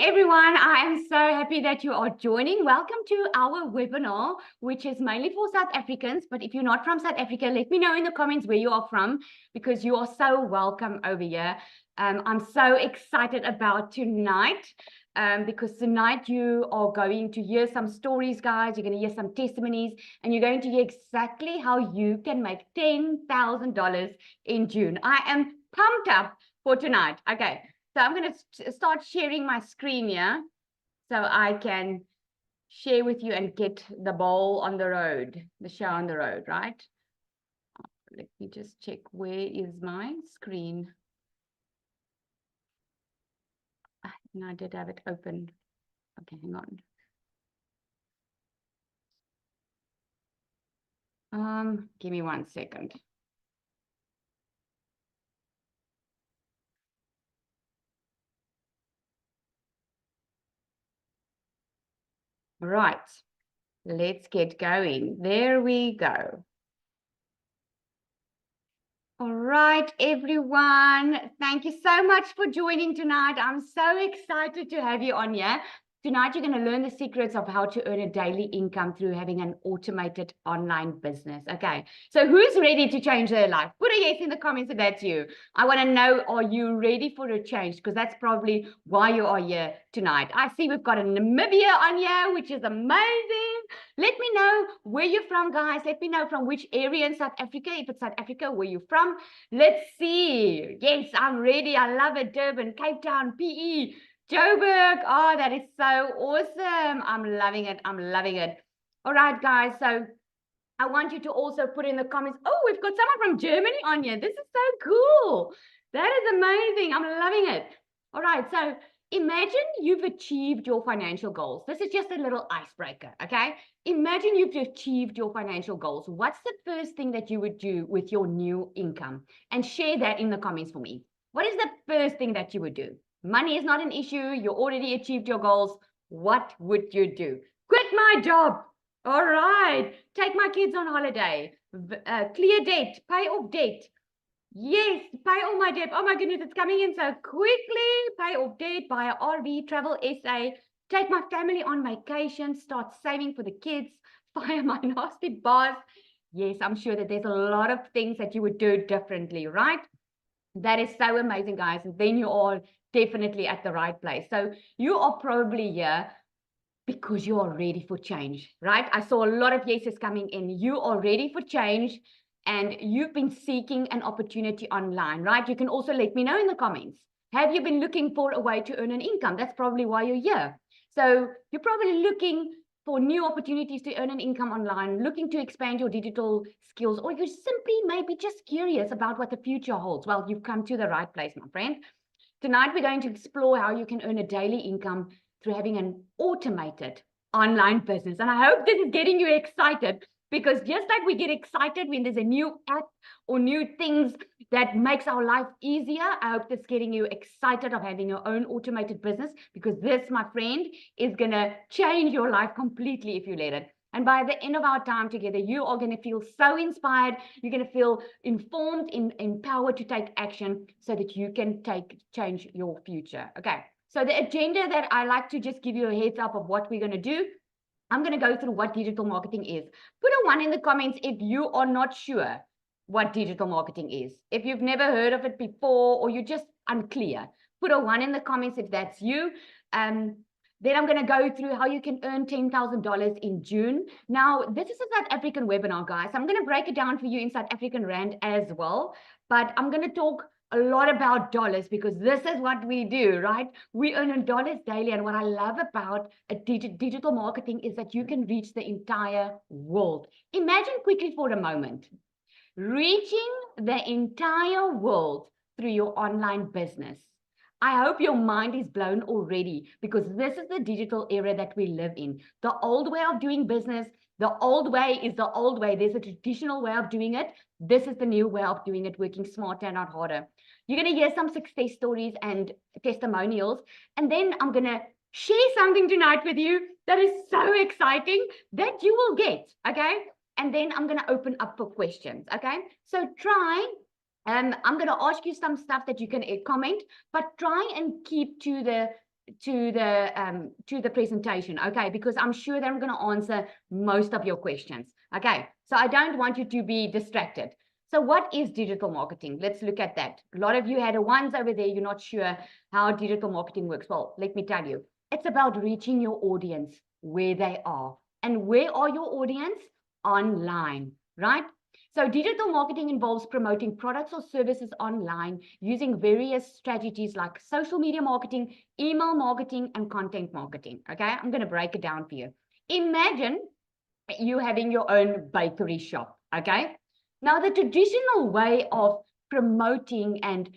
everyone, I am so happy that you are joining. Welcome to our webinar, which is mainly for South Africans. But if you're not from South Africa, let me know in the comments where you are from, because you are so welcome over here. I'm so excited about tonight, because tonight you are going to hear some stories, guys. You're going to hear some testimonies, and you're going to hear exactly how you can make $10,000 in June. I am pumped up for tonight. Okay. So I'm going to start sharing my screen here so I can share with you and get the ball on the road, the show on the road, right? Let me just check, where is my screen? And I did have it open. Okay, hang on. Give me 1 second. Right, let's get going. There we go. All right, everyone. Thank you so much for joining tonight. I'm so excited to have you on here. Tonight, you're going to learn the secrets of how to earn a daily income through having an automated online business. Okay, so who's ready to change their life? Put a yes in the comments if that's you. I want to know, are you ready for a change? Because that's probably why you are here tonight. I see we've got a Namibia on here, which is amazing. Let me know where you're from, guys. Let me know from which area in South Africa. If it's South Africa, where you're from. Let's see. Yes, I'm ready. I love it. Durban, Cape Town, PE. Joburg, oh, that is so awesome. I'm loving it. I'm loving it. All right, guys. So I want you to also put in the comments. Oh, we've got someone from Germany on here. This is so cool. That is amazing. I'm loving it. All right. So imagine you've achieved your financial goals. This is just a little icebreaker. Okay. Imagine you've achieved your financial goals. What's the first thing that you would do with your new income? And share that in the comments for me. What is the first thing that you would do? Money is not an issue. You already achieved your goals. What would you do? Quit my job. All right. Take my kids on holiday. Clear debt. Pay off debt. Yes. Pay all my debt. Oh my goodness, it's coming in so quickly. Pay off debt. Buy an RV. Travel SA. Take my family on vacation. Start saving for the kids. Fire my nasty boss. Yes, I'm sure that there's a lot of things that you would do differently, right? That is so amazing, guys. And then you are definitely at the right place. So you are probably here because you are ready for change, right? I saw a lot of yeses coming in. You are ready for change and you've been seeking an opportunity online, right? You can also let me know in the comments. Have you been looking for a way to earn an income? That's probably why you're here. So you're probably looking for new opportunities to earn an income online, looking to expand your digital skills, or you're simply maybe just curious about what the future holds. Well, you've come to the right place, my friend. Tonight, we're going to explore how you can earn a daily income through having an automated online business. And I hope this is getting you excited, because just like we get excited when there's a new app or new things that makes our life easier, I hope this is getting you excited of having your own automated business, because this, my friend, is going to change your life completely if you let it. And by the end of our time together, you are going to feel so inspired. You're going to feel informed, empowered to take action so that you can change your future. Okay. So the agenda that I like to just give you a heads up of what we're going to do. I'm going to go through what digital marketing is. Put a 1 in the comments if you are not sure what digital marketing is. If you've never heard of it before, or you're just unclear, put a 1 in the comments if that's you. Then I'm going to go through how you can earn $10,000 in June. Now, this is a South African webinar, guys. I'm going to break it down for you in South African Rand as well. But I'm going to talk a lot about dollars, because this is what we do, right? We earn in dollars daily. And what I love about digital marketing is that you can reach the entire world. Imagine quickly for a moment, reaching the entire world through your online business. I hope your mind is blown already, because this is the digital era that we live in. The old way of doing business, the old way is the old way. There's a traditional way of doing it. This is the new way of doing it, working smarter and not harder. You're going to hear some success stories and testimonials. And then I'm going to share something tonight with you that is so exciting that you will get, okay? And then I'm going to open up for questions, okay? So I'm going to ask you some stuff that you can comment, but try and keep to the the presentation, okay? Because I'm sure that I'm going to answer most of your questions, okay? So I don't want you to be distracted. So what is digital marketing? Let's look at that. A lot of you had a ones over there. You're not sure how digital marketing works. Well, let me tell you, it's about reaching your audience where they are. And where are your audience? Online, right? So digital marketing involves promoting products or services online using various strategies like social media marketing, email marketing, and content marketing. Okay, I'm going to break it down for you. Imagine you having your own bakery shop. Okay, now the traditional way of promoting and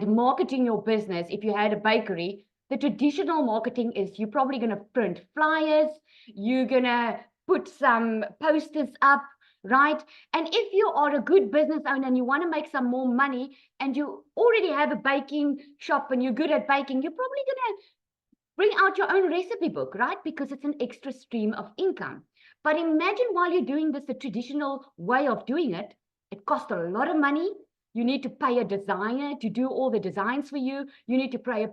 marketing your business, if you had a bakery, the traditional marketing is you're probably going to print flyers, you're going to put some posters up, right? And if you are a good business owner and you want to make some more money and you already have a baking shop and you're good at baking, you're probably going to bring out your own recipe book, right? Because it's an extra stream of income. But imagine while you're doing this, the traditional way of doing it, it costs a lot of money. You need to pay a designer to do all the designs for you. You need to pay a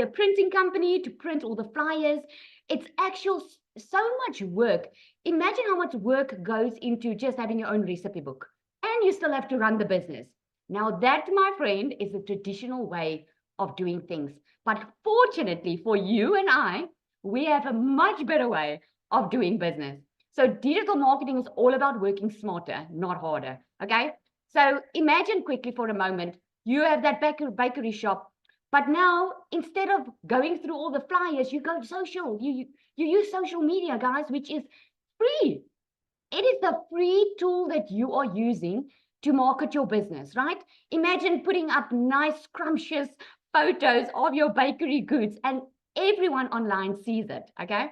printing company to print all the flyers. It's actual so much work. Imagine how much work goes into just having your own recipe book. And you still have to run the business. Now that, my friend, is the traditional way of doing things. But fortunately for you and I, we have a much better way of doing business. So digital marketing is all about working smarter, not harder. Okay. So imagine quickly for a moment, you have that bakery shop, but now instead of going through all the flyers, you go social. You use social media, guys, which is free. It is the free tool that you are using to market your business, right? Imagine putting up nice, scrumptious photos of your bakery goods and everyone online sees it, okay?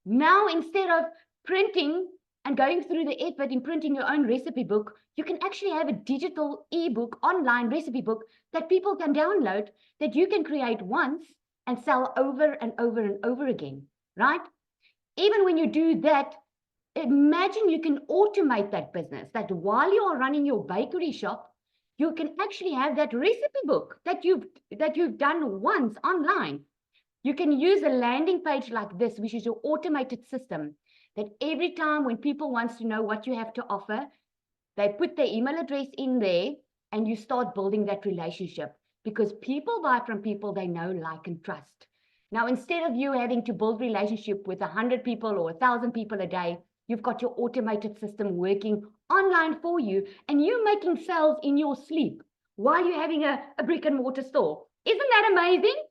Now, instead of printing and going through the effort in printing your own recipe book, you can actually have a digital ebook, online recipe book that people can download that you can create once and sell over and over and over again, right? Even when you do that, imagine you can automate that business, that while you are running your bakery shop, you can actually have that recipe book that you've done once online. You can use a landing page like this, which is your automated system, that every time when people wants to know what you have to offer, they put their email address in there and you start building that relationship, because people buy from people they know, like, and trust. Now, instead of you having to build relationship with 100 people or 1,000 people a day, you've got your automated system working online for you, and you making sales in your sleep while you're having a brick and mortar store. Isn't that amazing?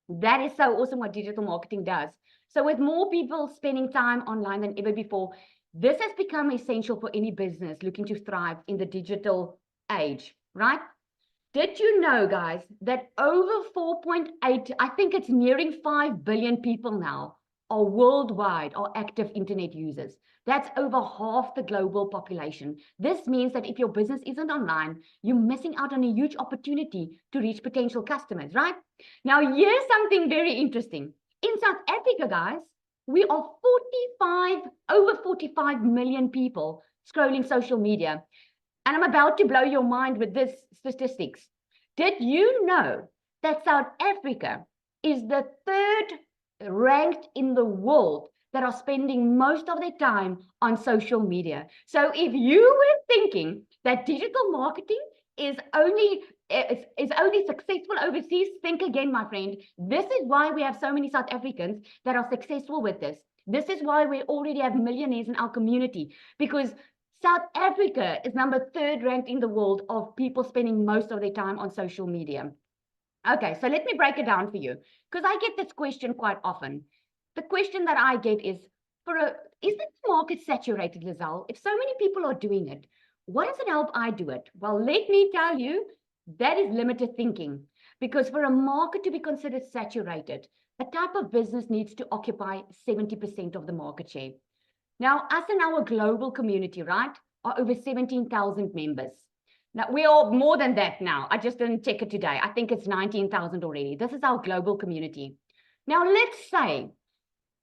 That is so awesome what digital marketing does. So with more people spending time online than ever before, this has become essential for any business looking to thrive in the digital age, right? Did you know, guys, that over 4.8, I think it's nearing 5 billion people now are worldwide are active internet users. That's over half the global population. This means that if your business isn't online, you're missing out on a huge opportunity to reach potential customers, right? Now, here's something very interesting. In South Africa, guys, we are over 45 million people scrolling social media. And I'm about to blow your mind with this statistics. Did you know that South Africa is the third ranked in the world that are spending most of their time on social media? So if you were thinking that digital marketing is only successful overseas, think again, my friend. This is why we have so many South Africans that are successful with this. This is why we already have millionaires in our community, because South Africa is number 3rd ranked in the world of people spending most of their time on social media. Okay, so let me break it down for you, because I get this question quite often. The question that I get is, is the market saturated, Lizelle? If so many people are doing it, what does it help I do it? Well, let me tell you, that is limited thinking, because for a market to be considered saturated, a type of business needs to occupy 70% of the market share. Now, us in our global community, right, are over 17,000 members. Now, we are more than that now. I just didn't check it today. I think it's 19,000 already. This is our global community. Now, let's say,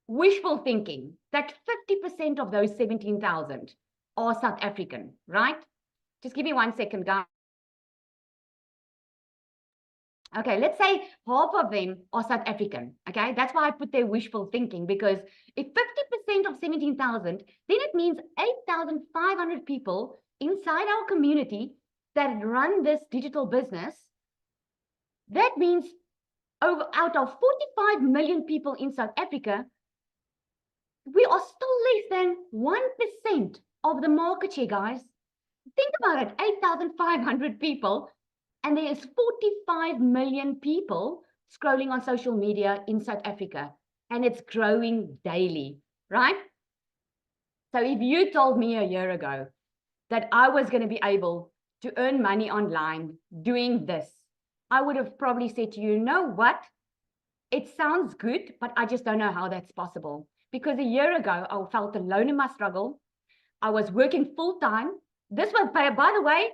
wishful thinking, that 50% of those 17,000 are South African, right? Just give me 1 second, guys. Okay, let's say half of them are South African. Okay, that's why I put their wishful thinking, because if 50% of 17,000, then it means 8,500 people inside our community that run this digital business. That means out of 45 million people in South Africa, we are still less than 1% of the market share, guys. Think about it, 8,500 people, and there is 45 million people scrolling on social media in South Africa, and it's growing daily, right? So if you told me a year ago that I was going to be able to earn money online doing this, I would have probably said to you, you know what? It sounds good, but I just don't know how that's possible. Because a year ago, I felt alone in my struggle. I was working full time. This was, by the way,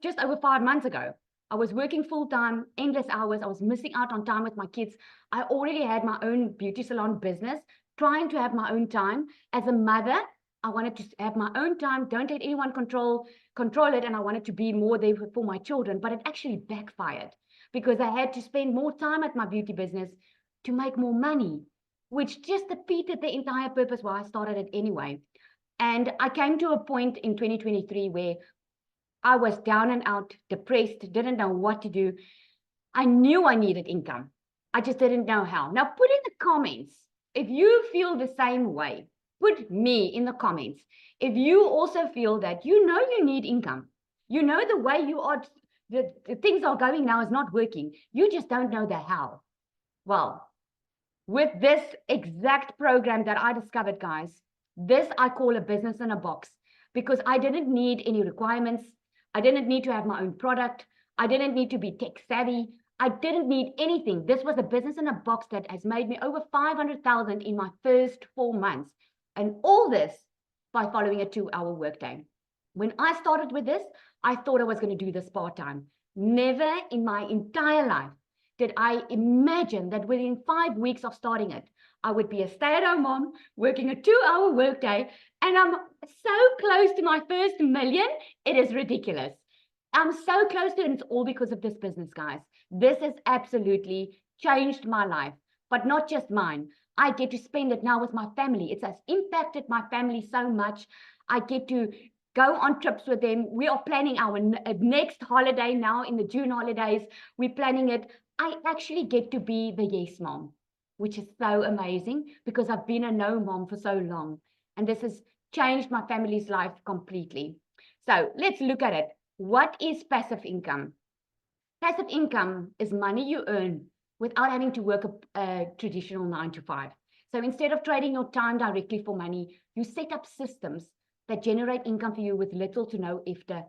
just over 5 months ago. I was working full time, endless hours. I was missing out on time with my kids. I already had my own beauty salon business, trying to have my own time. As a mother, I wanted to have my own time, don't let anyone control it, and I wanted to be more there for my children, but it actually backfired because I had to spend more time at my beauty business to make more money, which just defeated the entire purpose why I started it anyway. And I came to a point in 2023 where I was down and out, depressed, didn't know what to do. I knew I needed income. I just didn't know how. Now, put in the comments if you feel the same way. Put me in the comments if you also feel that you know you need income. You know the way you are, the things are going now is not working. You just don't know the how. Well, with this exact program that I discovered, guys, this I call a business in a box, because I didn't need any requirements. I didn't need to have my own product. I didn't need to be tech savvy. I didn't need anything. This was a business in a box that has made me over 500,000 in my first 4 months. And all this by following a 2-hour workday. When I started with this, I thought I was going to do this part-time. Never in my entire life did I imagine that within 5 weeks of starting it, I would be a stay-at-home mom working a 2-hour workday, and I'm so close to my first million. It is ridiculous. I'm so close to it, and it's all because of this business, guys. This has absolutely changed my life, but not just mine. I get to spend it now with my family. It has impacted my family so much. I get to go on trips with them. We are planning our next holiday now in the June holidays. We're planning it. I actually get to be the yes mom, which is so amazing because I've been a no mom for so long. And this has changed my family's life completely. So let's look at it. What is passive income? Passive income is money you earn without having to work a traditional 9 to 5. So instead of trading your time directly for money, you set up systems that generate income for you with little to no effort,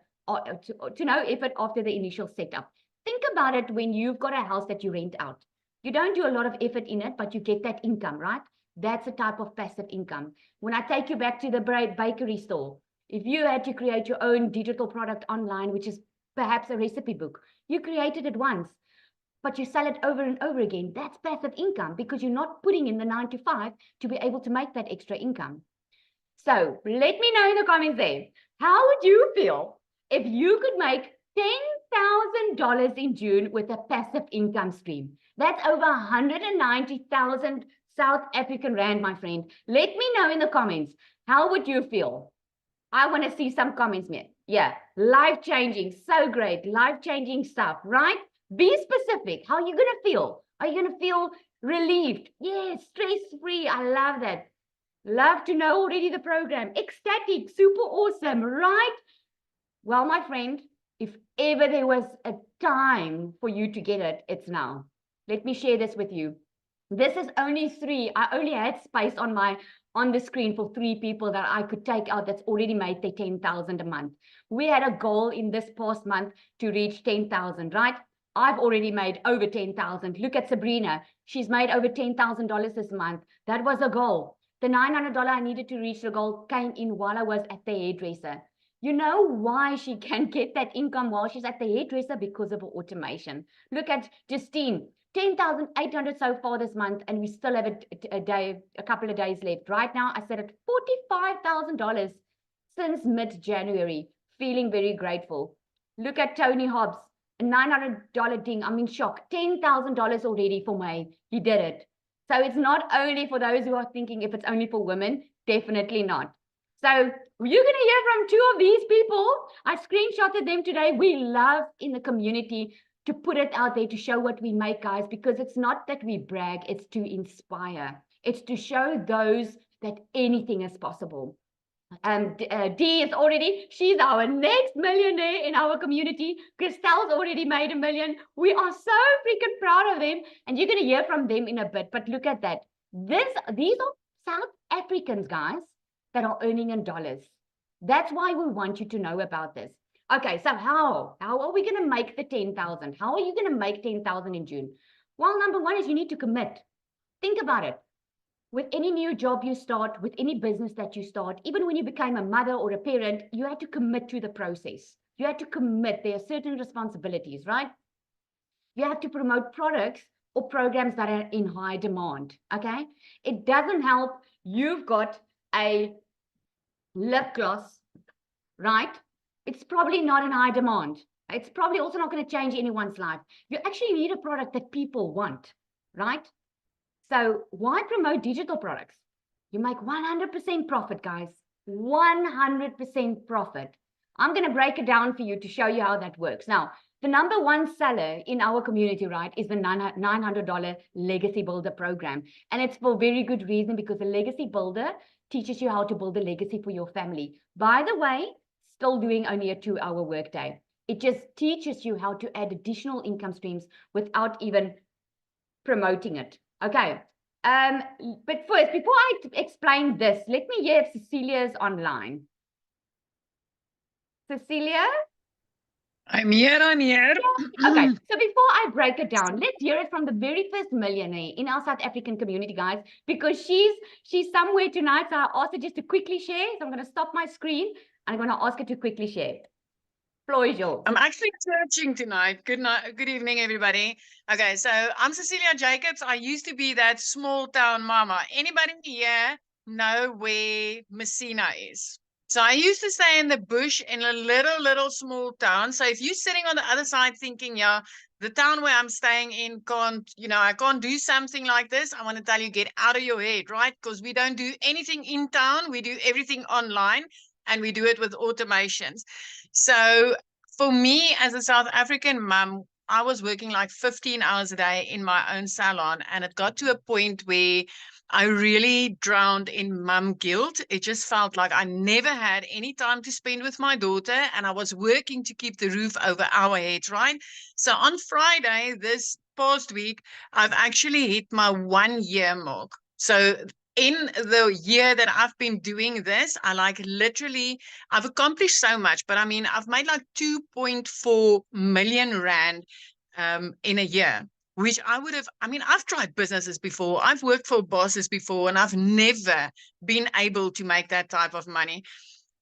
after the initial setup. Think about it when you've got a house that you rent out. You don't do a lot of effort in it, but you get that income, right? That's a type of passive income. When I take you back to the bakery store, if you had to create your own digital product online, which is perhaps a recipe book, you created it once, but you sell it over and over again. That's passive income because you're not putting in the 9 to 5 to be able to make that extra income. So let me know in the comments there, how would you feel if you could make $10,000 in June with a passive income stream? That's over 190,000 South African Rand, my friend. Let me know in the comments, how would you feel? I want to see some comments, man. Yeah, life-changing, so great, life-changing stuff, right? Be specific. How are you going to feel? Are you going to feel relieved? Yes, stress-free. I love that. Love to know already the program. Ecstatic, super awesome, right? Well, my friend, if ever there was a time for you to get it, it's now. Let me share this with you. This is only 3. I only had space on the screen for 3 people that I could take out that's already made their 10,000 a month. We had a goal in this past month to reach 10,000, right? I've already made over 10,000. Look at Sabrina. She's made over $10,000 this month. That was a goal. The $900 I needed to reach the goal came in while I was at the hairdresser. You know why she can get that income while she's at the hairdresser? Because of automation. Look at Justine. 10,800 so far this month, and we still have a couple of days left. Right now, I said at $45,000 since mid-January. Feeling very grateful. Look at Tony Hobbs. a $900 ding. I'm in shock. $10,000 already for May. He did it. So it's not only for those who are thinking if it's only for women, definitely not. So you're going to hear from two of these people. I screenshotted them today. We love in the community to put it out there to show what we make, guys, because it's not that we brag, it's to inspire. It's to show those that anything is possible. D is already, she's our next millionaire in our community. Christelle's already made $1 million. We are so freaking proud of them, and you're going to hear from them in a bit. But look at that. These are South Africans, guys, that are earning in dollars. That's why we want you to know about this. Okay, so how are we going to make the 10,000? How are you going to make 10,000 in June? Well, number one is you need to commit. Think about it. With any new job you start, with any business that you start, even when you became a mother or a parent, you had to commit to the process. You had to commit. There are certain responsibilities, right? You have to promote products or programs that are in high demand, okay? It doesn't help you've got a lip gloss, right? It's probably not in high demand. It's probably also not going to change anyone's life. You actually need a product that people want, right? So why promote digital products? You make 100% profit, guys. 100% profit. I'm going to break it down for you to show you how that works. Now, the number one seller in our community, right, is the $900 Legacy Builder program. And it's for very good reason, because the Legacy Builder teaches you how to build a legacy for your family. By the way, still doing only a 2-hour workday. It just teaches you how to add additional income streams without even promoting it. Okay. But first, before I explain this, let me hear if Cecilia is online. Cecilia? I'm here. Okay, so before I break it down, let's hear it from the very first millionaire in our South African community, guys, because she's somewhere tonight. So I asked her just to quickly share. So I'm going to stop my screen and I'm going to ask her to quickly share. Floor is yours. I'm actually searching tonight. Good night. Good evening, everybody. Okay, so I'm Cecilia Jacobs. I used to be that small town mama. Anybody here know where Messina is? So I used to stay in the bush in a little small town. So if you're sitting on the other side thinking, yeah, the town where I'm staying in can't, I can't do something like this, I want to tell you, get out of your head, right? Because we don't do anything in town. We do everything online, and we do it with automations. So for me, as a South African mum, I was working like 15 hours a day in my own salon, and it got to a point where I really drowned in mum guilt. It just felt like I never had any time to spend with my daughter, and I was working to keep the roof over our heads, right? So on Friday, this past week, I've actually hit my 1 year mark. So in the year that I've been doing this, I've accomplished so much, but I mean, I've made like 2.4 million rand in a year, which I've tried businesses before. I've worked for bosses before, and I've never been able to make that type of money.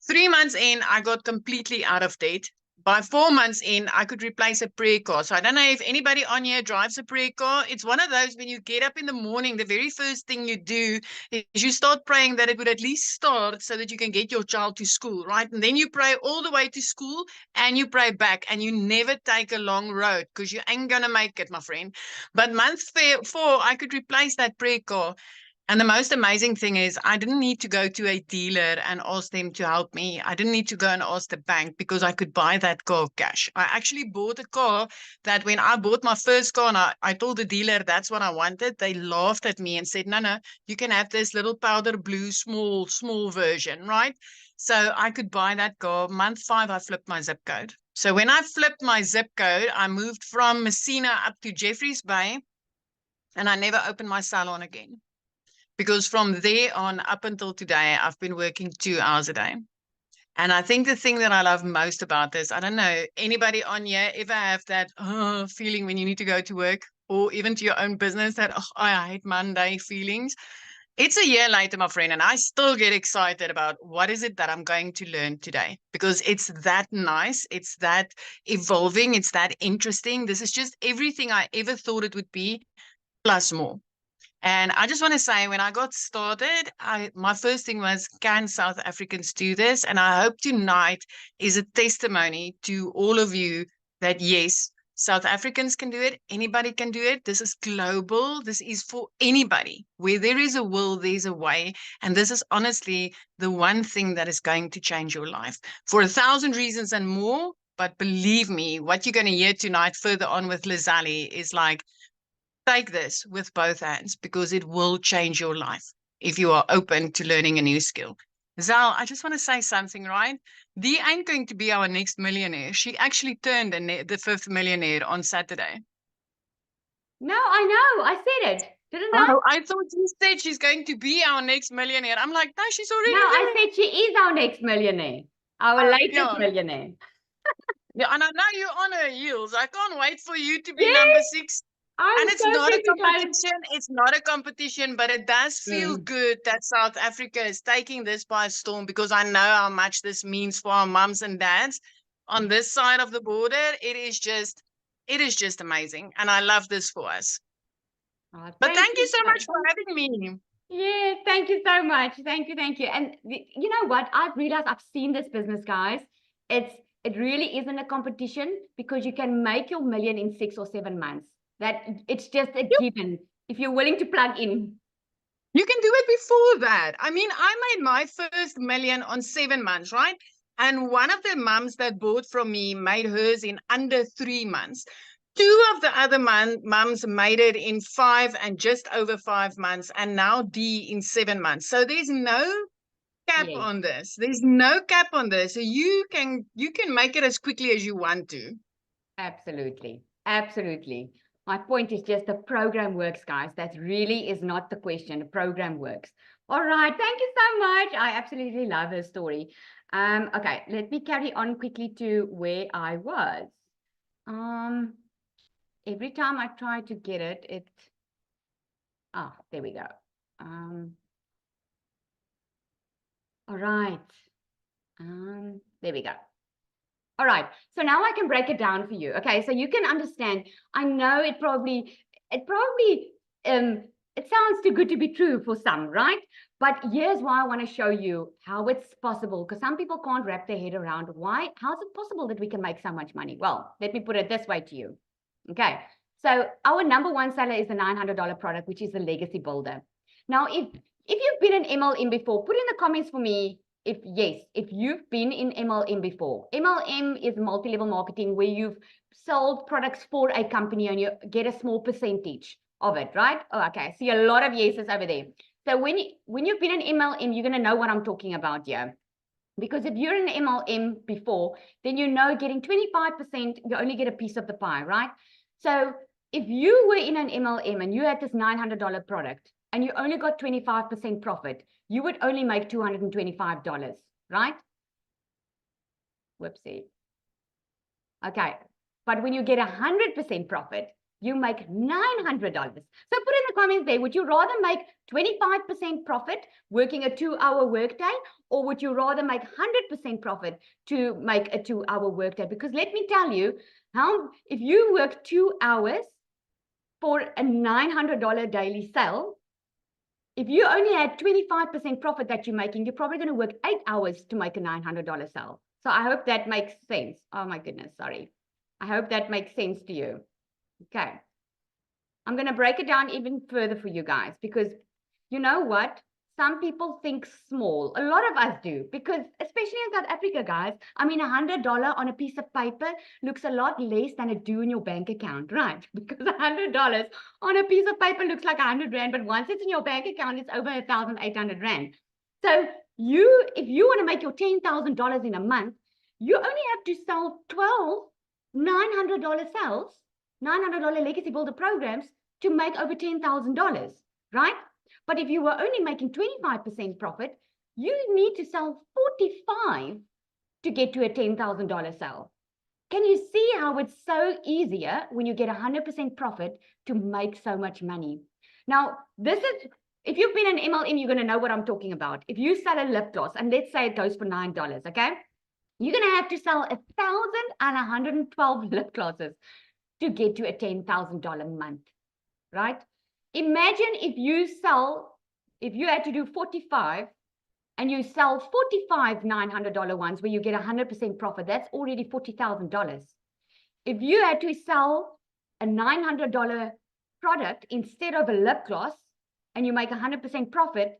3 months in, I got completely out of debt. By 4 months in, I could replace a prayer car. So I don't know if anybody on here drives a prayer car. It's one of those, when you get up in the morning, the very first thing you do is you start praying that it would at least start so that you can get your child to school, right? And then you pray all the way to school, and you pray back, and you never take a long road, because you ain't going to make it, my friend. But month 4, I could replace that prayer car. And the most amazing thing is, I didn't need to go to a dealer and ask them to help me. I didn't need to go and ask the bank, because I could buy that car cash. I actually bought a car that, when I bought my first car and I told the dealer that's what I wanted, they laughed at me and said, no, you can have this little powder blue, small version, right? So I could buy that car. Month 5, I flipped my zip code. So when I flipped my zip code, I moved from Messina up to Jeffreys Bay, and I never opened my salon again. Because from there on up until today, I've been working 2 hours a day. And I think the thing that I love most about this, I don't know, anybody on here ever have that feeling when you need to go to work, or even to your own business, that, I hate Monday feelings? It's a year later, my friend, and I still get excited about what is it that I'm going to learn today, because it's that nice. It's that evolving. It's that interesting. This is just everything I ever thought it would be, plus more. And I just want to say, when I got started, my first thing was, can South Africans do this? And I hope tonight is a testimony to all of you that, yes, South Africans can do it. Anybody can do it. This is global. This is for anybody. Where there is a will, there's a way. And this is honestly the one thing that is going to change your life for 1,000 reasons and more. But believe me, what you're going to hear tonight further on with Lizali is like, take this with both hands because it will change your life if you are open to learning a new skill. Zal, I just want to say something, right? Dee ain't going to be our next millionaire. She actually turned the fifth millionaire on Saturday. No, I know. I said it, didn't I? Oh, I thought you said she's going to be our next millionaire. I'm like, no, she's already No, I there. said she is our next millionaire, our latest Yeah. millionaire. Yeah, and I know you're on her heels. I can't wait for you to be Yes, number 6. I'm And it's so not a excited. competition. It's not a competition, but it does feel Mm. good that South Africa is taking this by storm because I know how much this means for our mums and dads on this side of the border. It is just amazing. And I love this for us. Oh, But thank you so much for having me. Yeah, thank you so much. Thank you, thank you. And you know what? I've realized I've seen this business, guys. It really isn't a competition because you can make your million in 6 or 7 months. That it's just a given if you're willing to plug in. You can do it before that. I mean, I made my first million on 7 months, right? And one of the mums that bought from me made hers in under 3 months. 2 of the other mums made it in 5 and just over 5 months, and now Dee in 7 months. So there's no cap Yes, on this. There's no cap on this. So you can make it as quickly as you want to. absolutely. Absolutely. My point is just the program works, guys. That really is not the question. The program works. All right. Thank you so much. I absolutely love her story. Okay, let me carry on quickly to where I was. Every time I try to get it, there we go. All right. There we go. All right. So now I can break it down for you. Okay. So you can understand. I know it probably, it sounds too good to be true for some, right? But here's why I want to show you how it's possible, because some people can't wrap their head around how's it possible that we can make so much money? Well, let me put it this way to you. Okay. So our number one seller is the $900 product, which is the Legacy Builder. Now, if you've been in MLM before, put in the comments for me if you've been in MLM before. MLM is multi-level marketing where you've sold products for a company and you get a small percentage of it, right? Oh, okay. I see a lot of yeses over there. So when you've been in MLM, you're going to know what I'm talking about here. Because if you're in MLM before, then you know getting 25%, you only get a piece of the pie, right? So if you were in an MLM and you had this $900 product and you only got 25% profit, you would only make $225, right? Whoopsie. Okay. But when you get 100% profit, you make $900. So put in the comments there, would you rather make 25% profit working a 2-hour workday, or would you rather make 100% profit to make a 2-hour workday? Because let me tell you, if you work 2 hours for a $900 daily sale, if you only had 25% profit that you're making, you're probably going to work 8 hours to make a $900 sale. So I hope that makes sense. Oh my goodness, sorry. I hope that makes sense to you. Okay. I'm going to break it down even further for you guys, because you know what? Some people think small. A lot of us do, because especially in South Africa, guys, I mean, $100 on a piece of paper looks a lot less than it do in your bank account, right? Because $100 on a piece of paper looks like 100 Rand, but once it's in your bank account, it's over 1,800 Rand. So if you want to make your $10,000 in a month, you only have to sell 12 $900 sales, $900 Legacy Builder programs to make over $10,000, right? But if you were only making 25% profit, you need to sell 45 to get to a $10,000 sale. Can you see how it's so easier when you get 100% profit to make so much money? Now, if you've been in MLM, you're going to know what I'm talking about. If you sell a lip gloss, and let's say it goes for $9, okay? You're going to have to sell 1,112 lip glosses to get to a $10,000 month, right? Imagine if you had to do 45 and you sell 45 $900 ones where you get 100% profit, that's already $40,000. If you had to sell a $900 product instead of a lip gloss and you make 100% profit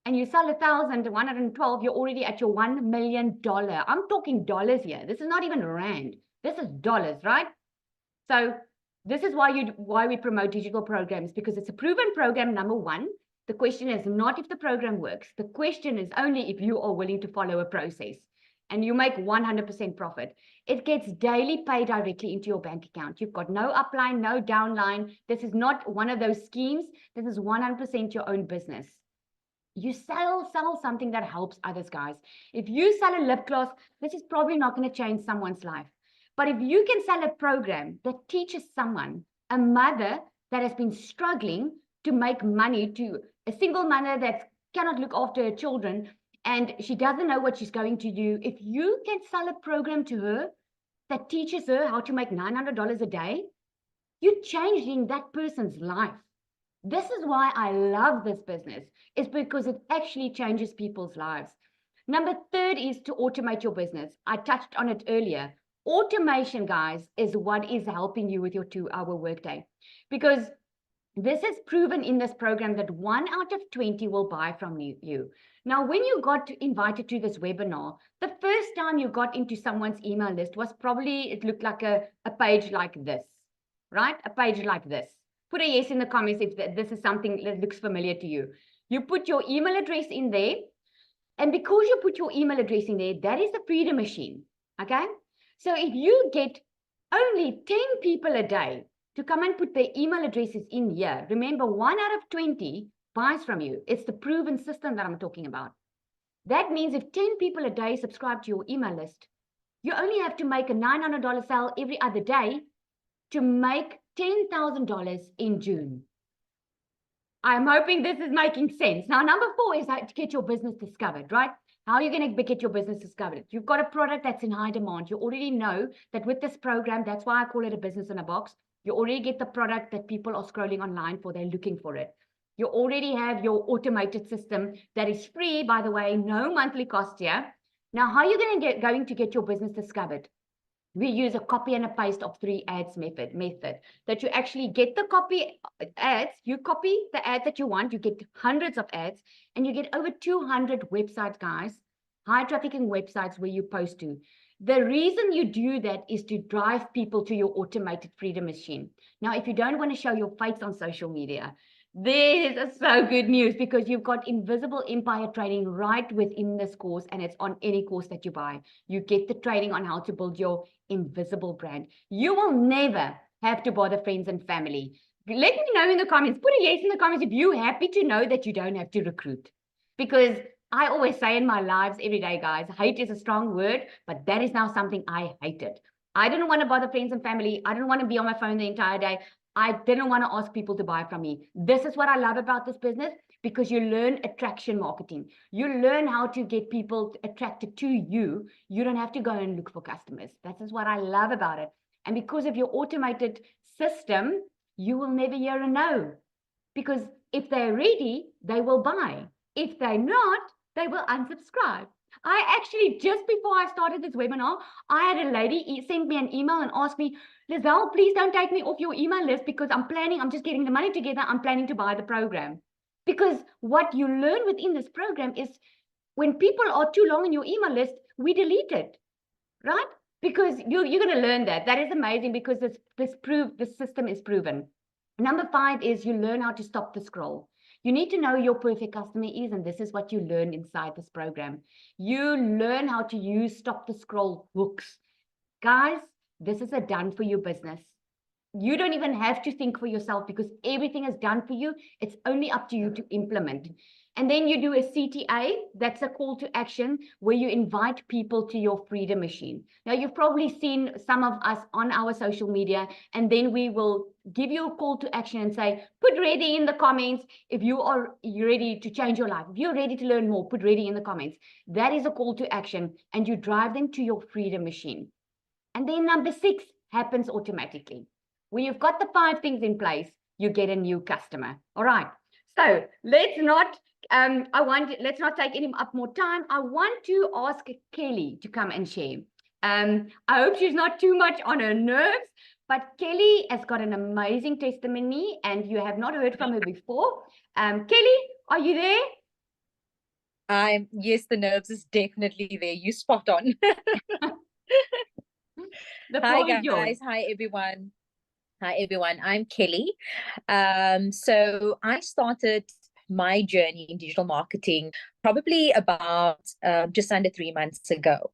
and you sell 1,112, you're already at your $1 million. I'm talking dollars here. This is not even rand. This is dollars, right? So this is why we promote digital programs, because it's a proven program, number one. The question is not if the program works. The question is only if you are willing to follow a process and you make 100% profit. It gets daily pay directly into your bank account. You've got no upline, no downline. This is not one of those schemes. This is 100% your own business. You sell something that helps others, guys. If you sell a lip gloss, this is probably not going to change someone's life. But if you can sell a program that teaches someone, a mother that has been struggling to make money, to a single mother that cannot look after her children, and she doesn't know what she's going to do, if you can sell a program to her that teaches her how to make $900 a day, you're changing that person's life. This is why I love this business, is because it actually changes people's lives. Number third is to automate your business. I touched on it earlier. Automation, guys, is what is helping you with your 2-hour workday, because this is proven in this program that 1 out of 20 will buy from you. Now, when you got invited to this webinar, the first time you got into someone's email list was probably, it looked like a page like this, right? A page like this. Put a yes in the comments if this is something that looks familiar to you. You put your email address in there, and because you put your email address in there, that is the Freedom Machine, okay? So if you get only 10 people a day to come and put their email addresses in here, remember 1 out of 20 buys from you. It's the proven system that I'm talking about. That means if 10 people a day subscribe to your email list, you only have to make a $900 sale every other day to make $10,000 in June. I'm hoping this is making sense. Now, number 4 is how to get your business discovered, right? How are you going to get your business discovered? You've got a product that's in high demand. You already know that with this program, that's why I call it a business in a box. You already get the product that people are scrolling online for. They're looking for it. You already have your automated system that is free, by the way, no monthly cost here. Now, how are you going to get your business discovered? We use a copy and a paste of 3 ads method that you actually get the copy ads, you copy the ad that you want, you get hundreds of ads, and you get over 200 websites, guys, high trafficking websites where you post to. The reason you do that is to drive people to your automated Freedom Machine. Now, if you don't want to show your face on social media, this is so good news, because you've got Invisible Empire training right within this course, and it's on any course that you buy. You get the training on how to build your invisible brand. You will never have to bother friends and family. Let me know in the comments. Put a yes in the comments if you're happy to know that you don't have to recruit. Because I always say in my lives every day, guys, hate is a strong word, but that is now something I hated. I didn't want to bother friends and family. I didn't want to be on my phone the entire day. I didn't want to ask people to buy from me. This is what I love about this business, because you learn attraction marketing. You learn how to get people attracted to you. You don't have to go and look for customers. That is what I love about it. And because of your automated system, you will never hear a no. Because if they're ready, they will buy. If they're not, they will unsubscribe. I actually, just before I started this webinar, I had a lady send me an email and ask me, Lizelle, please don't take me off your email list, because I'm just getting the money together. I'm planning to buy the program. Because what you learn within this program is when people are too long in your email list, we delete it, right? Because you're going to learn that. That is amazing, because this system is proven. Number 5 is you learn how to stop the scroll. You need to know your perfect customer is, and this is what you learn inside this program. You learn how to use stop the scroll hooks. Guys, this is a done for you business. You don't even have to think for yourself, because everything is done for you. It's only up to you to implement. And then you do a CTA, that's a call to action, where you invite people to your Freedom Machine. Now, you've probably seen some of us on our social media, and then we will give you a call to action and say, put ready in the comments if you're ready to change your life. If you're ready to learn more, put ready in the comments. That is a call to action, and you drive them to your Freedom Machine. And then number 6 happens automatically. When you've got the 5 things in place, you get a new customer. All right. So let's not take any up more time. I want to ask Kelly to come and share. I hope she's not too much on her nerves, but Kelly has got an amazing testimony and you have not heard from her before. Kelly, are you there? Yes, the nerves is definitely there. You spot on. The Hi floor is yours. guys. Hi everyone. Hi everyone. I'm Kelly. So I started my journey in digital marketing probably about just under 3 months ago.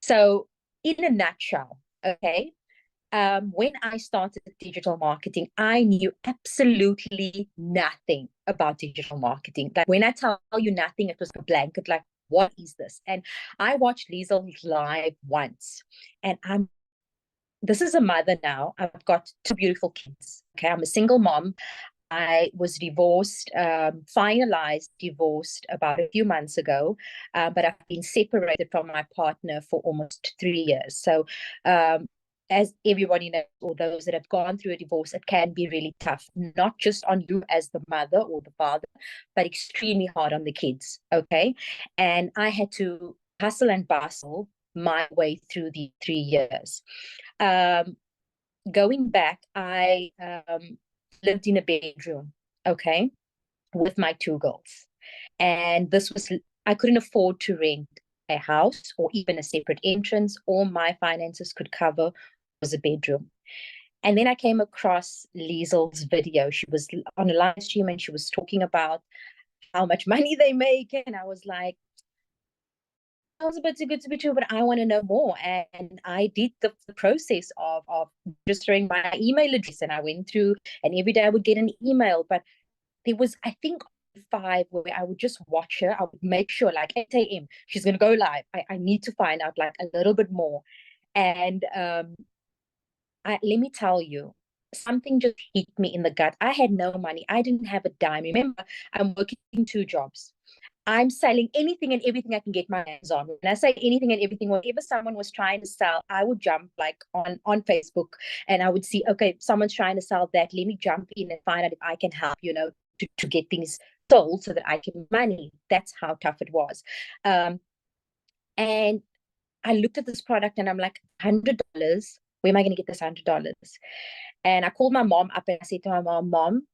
So in a nutshell, okay, when I started digital marketing, I knew absolutely nothing about digital marketing. Like when I tell you nothing, it was a blanket, like, what is this? And I watched Liesel live once, and this is a mother now. I've got two beautiful kids. Okay, I'm a single mom. I was divorced, finalized divorced about a few months ago, but I've been separated from my partner for almost 3 years. So, as everybody knows, or those that have gone through a divorce, it can be really tough, not just on you as the mother or the father, but extremely hard on the kids. Okay. And I had to hustle and bustle my way through the 3 years. Going back, I lived in a bedroom, okay, with my two girls. And I couldn't afford to rent a house or even a separate entrance. All my finances could cover was a bedroom. And then I came across Liesel's video. She was on a live stream and she was talking about how much money they make. And I was like, sounds a bit too good to be true, but I want to know more. And I did the process of registering my email address, and I went through, and every day I would get an email. But there was, I think, 5 where I would just watch her. I would make sure, like 8 a.m., she's going to go live. I need to find out like a little bit more. And let me tell you, something just hit me in the gut. I had no money. I didn't have a dime. Remember, I'm working 2 jobs. I'm selling anything and everything I can get my hands on. When I say anything and everything, whatever someone was trying to sell, I would jump like on Facebook, and I would see, okay, someone's trying to sell that. Let me jump in and find out if I can help, to get things sold so that I can make money. That's how tough it was. And I looked at this product and I'm like, $100. Where am I going to get this $100? And I called my mom up and I said to my mom,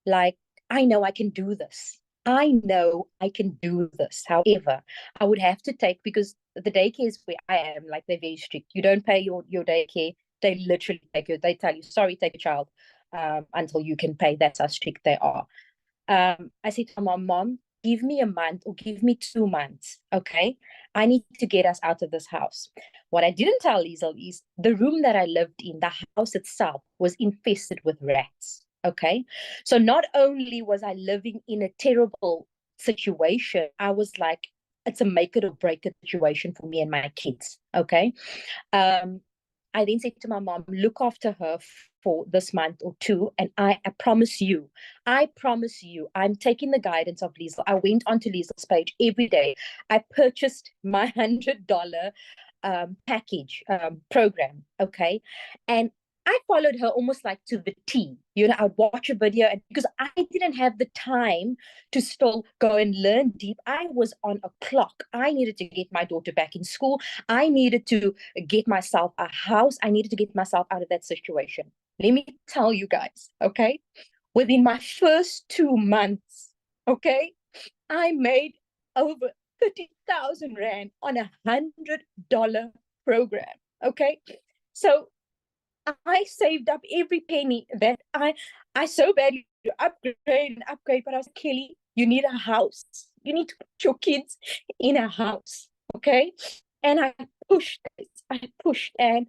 like, I know I can do this. I know I can do this. However, I would have to take, because the daycares where I am, like, they're very strict. You don't pay your daycare. They literally take you. They tell you, sorry, take a child until you can pay. That's how strict they are. I said to my mom, give me a month or give me 2 months. Okay. I need to get us out of this house. What I didn't tell Liesel is the room that I lived in, the house itself, was infested with rats. Okay. So not only was I living in a terrible situation, I was like, it's a make it or break it situation for me and my kids. Okay. I then said to my mom, look after her for this month or 2. And I promise you, I'm taking the guidance of Liesel. I went onto Liesel's page every day. I purchased my $100 package program. Okay. And I followed her almost like to the T. I'd watch a video, and because I didn't have the time to still go and learn deep, I was on a clock. I needed to get my daughter back in school. I needed to get myself a house. I needed to get myself out of that situation. Let me tell you guys, okay? Within my first 2 months, okay, I made over 30,000 Rand on a $100 program, okay? So I saved up every penny that I so badly to upgrade, but I was, Kelly, you need a house. You need to put your kids in a house, okay? And I pushed, and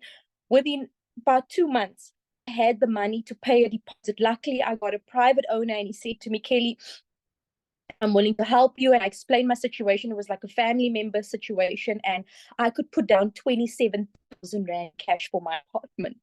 within about 2 months, I had the money to pay a deposit. Luckily, I got a private owner, and he said to me, Kelly, I'm willing to help you. And I explained my situation. It was like a family member situation, and I could put down 27,000 Rand cash for my apartment.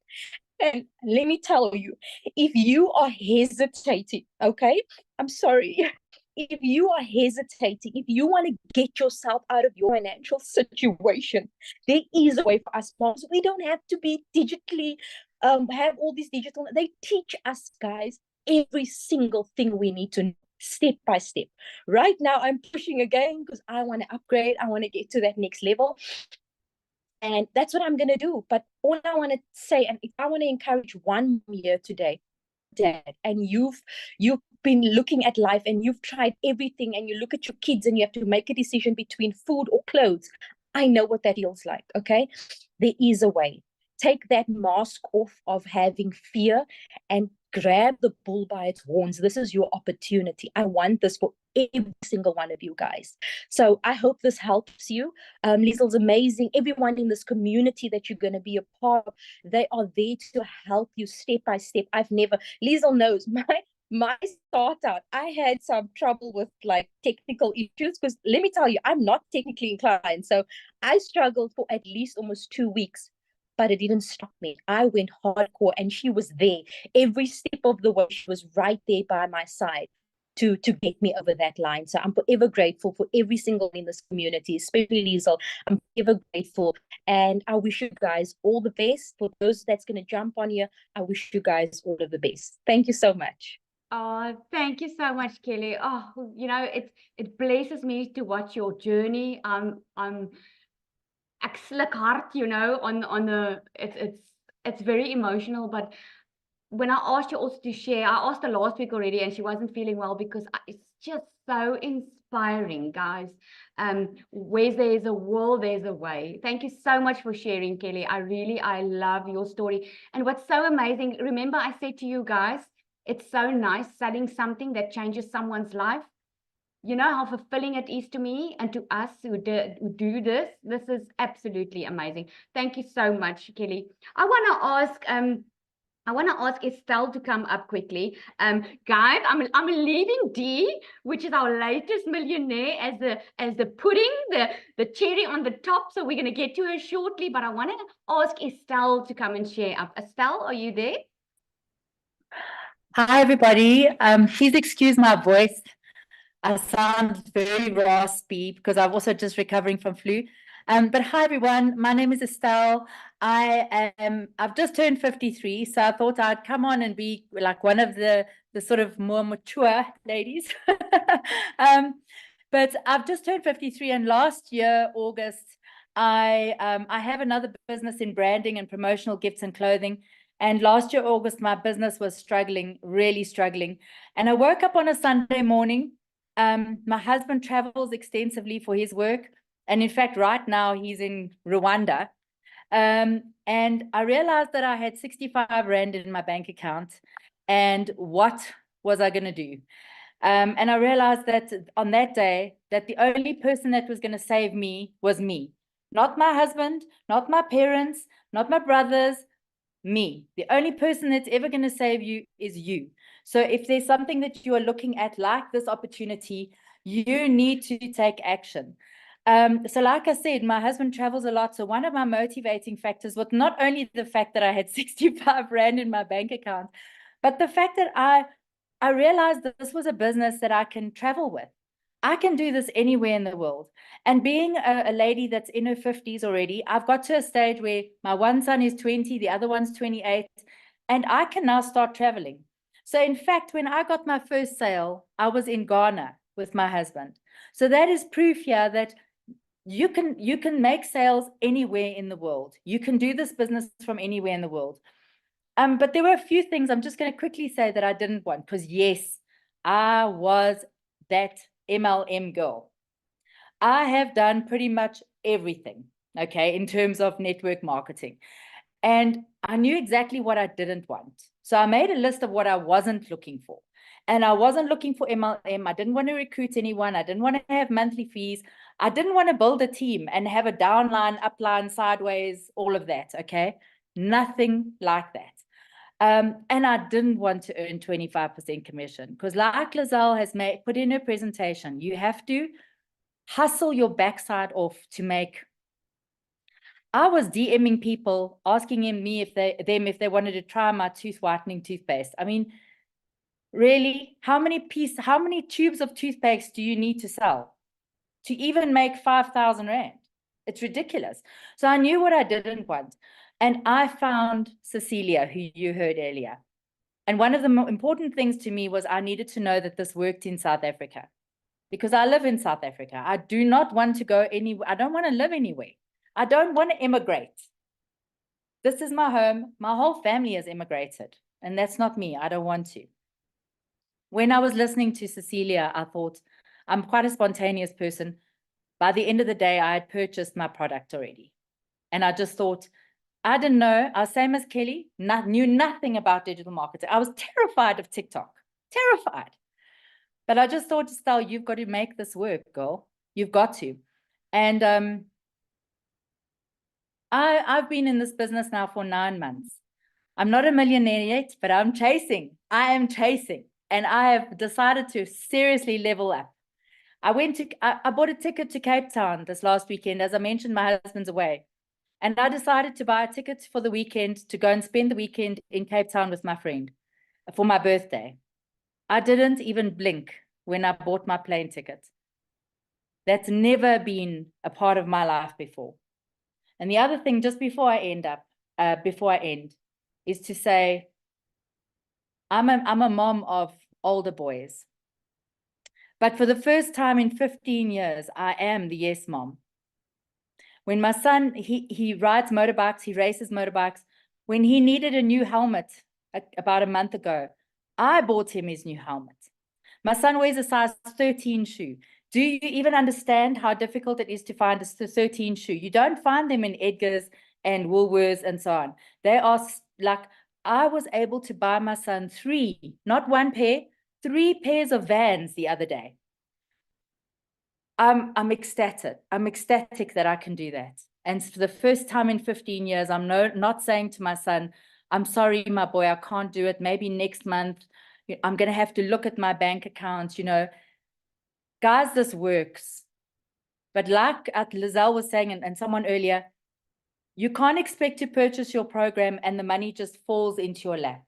And let me tell you, if you are hesitating, okay, I'm sorry. If you are hesitating, if you want to get yourself out of your financial situation, there is a way for us moms. We don't have to be digitally, have all these digital. They teach us, guys, every single thing we need to know, step by step. Right now, I'm pushing again because I want to upgrade. I want to get to that next level. And that's what I'm going to do. But all I want to say, and if I want to encourage one here today, Dad, and you've been looking at life and you've tried everything, and you look at your kids and you have to make a decision between food or clothes. I know what that feels like. Okay, there is a way. Take that mask off of having fear and grab the bull by its horns. This is your opportunity. I want this for every single one of you guys. So I hope this helps you. Liesel's amazing. Everyone in this community that you're going to be a part of, they are there to help you step by step. Liesel knows my start out, I had some trouble with like technical issues, because let me tell you, I'm not technically inclined. So I struggled for at least almost 2 weeks, but it didn't stop me. I went hardcore, and she was there every step of the way. She was right there by my side to get me over that line. So I'm forever grateful for every single in this community, especially Liesel. I'm ever grateful, and I wish you guys all the best. For those that's going to jump on here, I wish you guys all of the best. Thank you so much. Oh, thank you so much, Kelly. Oh, it blesses me to watch your journey. Ek sluk hard, on the it's very emotional. But when I asked you also to share, I asked her last week already, and she wasn't feeling well, because it's just so inspiring, guys. Where there's a will, there's a way. Thank you so much for sharing, Kelly. I love your story. And what's so amazing, remember I said to you guys, it's so nice selling something that changes someone's life. You know how fulfilling it is to me and to us who do this. This is absolutely amazing. Thank you so much, Kelly. I want to ask Estelle to come up quickly. Guys, I'm leaving Dee, which is our latest millionaire, as the pudding, the cherry on the top. So we're going to get to her shortly. But I want to ask Estelle to come and share up. Estelle, are you there? Hi, everybody. Please excuse my voice. I sound very raspy because I'm also just recovering from flu. But hi, everyone. My name is Estelle. I've just turned 53, so I thought I'd come on and be like one of the sort of more mature ladies. But I've just turned 53, and last year, August, I have another business in branding and promotional gifts and clothing. And last year, August, my business was struggling, really struggling. And I woke up on a Sunday morning. My husband travels extensively for his work. And in fact, right now he's in Rwanda. And I realized that I had 65 Rand in my bank account. And what was I going to do? And I realized that on that day, that the only person that was going to save me was me. Not my husband, not my parents, not my brothers, me. The only person that's ever going to save you is you. So if there's something that you are looking at like this opportunity, you need to take action. So like I said, my husband travels a lot. So one of my motivating factors was not only the fact that I had 65 Rand in my bank account, but the fact that I realized that this was a business that I can travel with. I can do this anywhere in the world. And being a lady that's in her 50s already, I've got to a stage where my one son is 20, the other one's 28, and I can now start traveling. So in fact, when I got my first sale, I was in Ghana with my husband. So that is proof here that you can make sales anywhere in the world. You can do this business from anywhere in the world. But there were a few things I'm just going to quickly say that I didn't want, because yes, I was that MLM girl. I have done pretty much everything, okay, in terms of network marketing. And I knew exactly what I didn't want. So I made a list of what I wasn't looking for. And I wasn't looking for MLM. I didn't want to recruit anyone. I didn't want to have monthly fees. I didn't want to build a team and have a downline, upline, sideways, all of that, okay? Nothing like that. And I didn't want to earn 25% commission, because like Lizelle has put in her presentation, you have to hustle your backside off to make. I was DMing people, asking me if they wanted to try my tooth whitening toothpaste. I mean, really, how many tubes of toothpaste do you need to sell to even make 5,000 Rand? It's ridiculous. So I knew what I didn't want. And I found Cecilia, who you heard earlier. And one of the more important things to me was I needed to know that this worked in South Africa, because I live in South Africa. I do not want to go anywhere. I don't want to live anywhere. I don't want to immigrate. This is my home. My whole family has immigrated, and that's not me. I don't want to. When I was listening to Cecilia, I thought, I'm quite a spontaneous person. By the end of the day, I had purchased my product already. And I just thought, I didn't know. I was same as Kelly, knew nothing about digital marketing. I was terrified of TikTok, terrified. But I just thought, Estelle, you've got to make this work, girl. You've got to. And I've been in this business now for 9 months. I'm not a millionaire yet, but I'm chasing. I am chasing. And I have decided to seriously level up. I bought a ticket to Cape Town this last weekend. As I mentioned, my husband's away. And I decided to buy a ticket for the weekend to go and spend the weekend in Cape Town with my friend for my birthday. I didn't even blink when I bought my plane ticket. That's never been a part of my life before. And the other thing, just before I end, is to say, I'm a mom of older boys. But for the first time in 15 years, I am the yes mom. When my son, he rides motorbikes, he races motorbikes. When he needed a new helmet about a month ago, I bought him his new helmet. My son wears a size 13 shoe. Do you even understand how difficult it is to find a 13 shoe? You don't find them in Edgar's and Woolworths and so on. They are like, I was able to buy my son 3, not 1 pair, 3 pairs of Vans the other day. I'm ecstatic. I'm ecstatic that I can do that. And for the first time in 15 years, I'm not saying to my son, I'm sorry, my boy, I can't do it. Maybe next month, I'm going to have to look at my bank account, Guys, this works. But like Lizelle was saying, and someone earlier, you can't expect to purchase your program and the money just falls into your lap.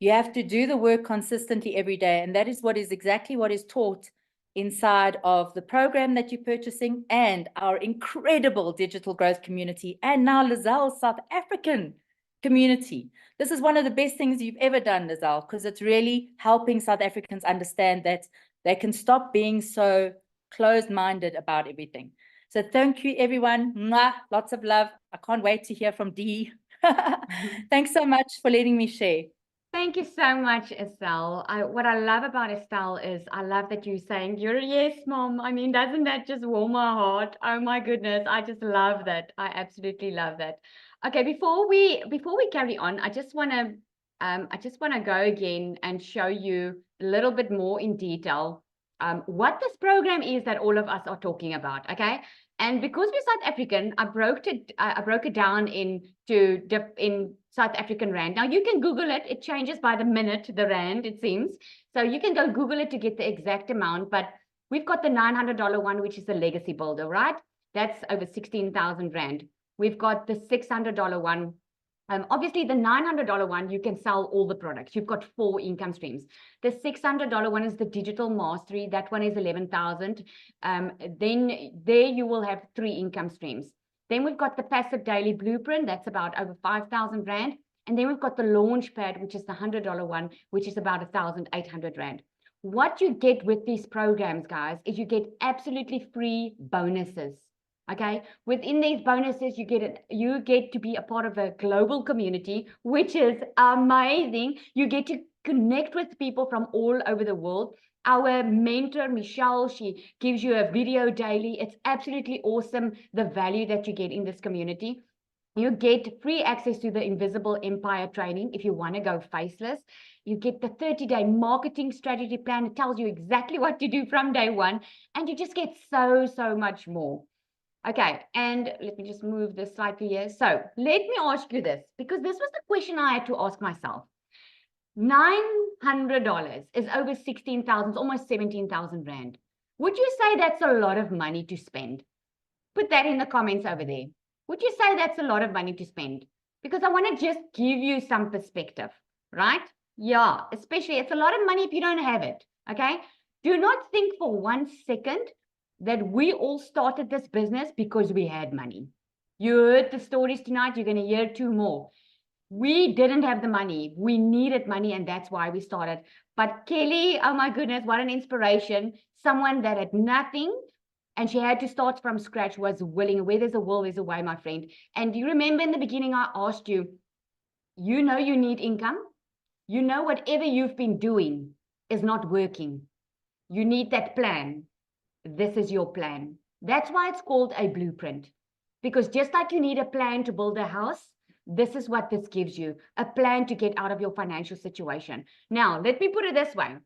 You have to do the work consistently every day. And that is exactly what is taught inside of the program that you're purchasing and our incredible digital growth community. And now Lizelle's South African community. This is one of the best things you've ever done, Lizelle, because it's really helping South Africans understand that they can stop being so closed-minded about everything. So thank you, everyone. Mwah, lots of love. I can't wait to hear from Dee. Thanks so much for letting me share. Thank you so much, Estelle. What I love about Estelle is I love that you're saying, you're a yes, mom. I mean, doesn't that just warm my heart? Oh my goodness, I just love that. I absolutely love that. Okay, before we carry on, I just want to go again and show you a little bit more in detail what this program is that all of us are talking about. Okay, and because we're South African, I broke it down in South African rand. Now you can Google it. It changes by the minute, the rand, it seems. So you can go Google it to get the exact amount. But we've got the $900 one, which is the legacy builder, right? That's over 16,000 rand. We've got the $600 one. Obviously, the $900 one, you can sell all the products. You've got 4 income streams. The $600 one is the digital mastery. That one is 11,000. Then there you will have 3 income streams. Then we've got the passive daily blueprint. That's about over 5,000 rand. And then we've got the launch pad, which is the $100 one, which is about 1,800 rand. What you get with these programs, guys, is you get absolutely free bonuses. Okay, within these bonuses, you get to be a part of a global community, which is amazing. You get to connect with people from all over the world. Our mentor, Michelle, she gives you a video daily. It's absolutely awesome, the value that you get in this community. You get free access to the Invisible Empire training if you want to go faceless. You get the 30-day marketing strategy plan. It tells you exactly what to do from day one. And you just get so much more. Okay, and let me just move this slightly here. So let me ask you this, because this was the question I had to ask myself. $900 is over 16,000, almost 17,000 rand. Would you say that's a lot of money to spend? Put that in the comments over there. Would you say that's a lot of money to spend? Because I want to just give you some perspective, right? Yeah, especially it's a lot of money if you don't have it, okay? Do not think for 1 second that we all started this business because we had money. You heard the stories tonight. You're going to hear 2 more. We didn't have the money. We needed money, and that's why we started. But Kelly, oh my goodness, what an inspiration. Someone that had nothing and she had to start from scratch, was willing. Where there's a will, there's a way, my friend. And do you remember in the beginning, I asked you, you know you need income. You know whatever you've been doing is not working. You need that plan. This is your plan. That's why it's called a blueprint. Because just like you need a plan to build a house, this is what this gives you, a plan to get out of your financial situation. Now, let me put it this way.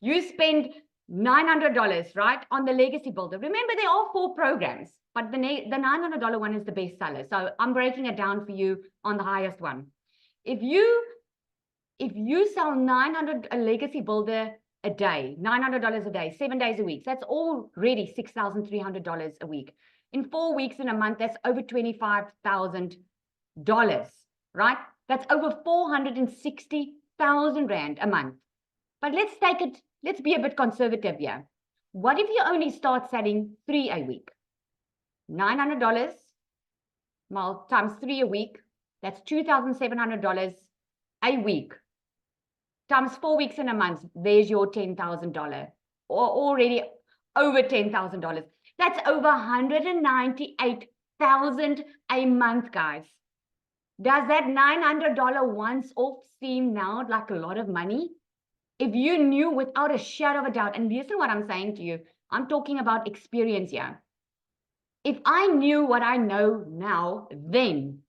You spend $900, right, on the Legacy Builder. Remember, there are 4 programs, but the $900 one is the best seller. So I'm breaking it down for you on the highest one. If you sell 900 a Legacy Builder a day, $900 a day, 7 days a week, that's already $6,300 a week. In 4 weeks in a month, that's over $25,000, right? That's over 460,000 Rand a month. But let's be a bit conservative here. What if you only start selling 3 a week? $900 times 3 a week, that's $2,700 a week. Times 4 weeks in a month, there's your $10,000, or already over $10,000. That's over $198,000 a month, guys. Does that $900 once off seem now like a lot of money? If you knew without a shadow of a doubt, and listen what I'm saying to you, I'm talking about experience here. If I knew what I know now, then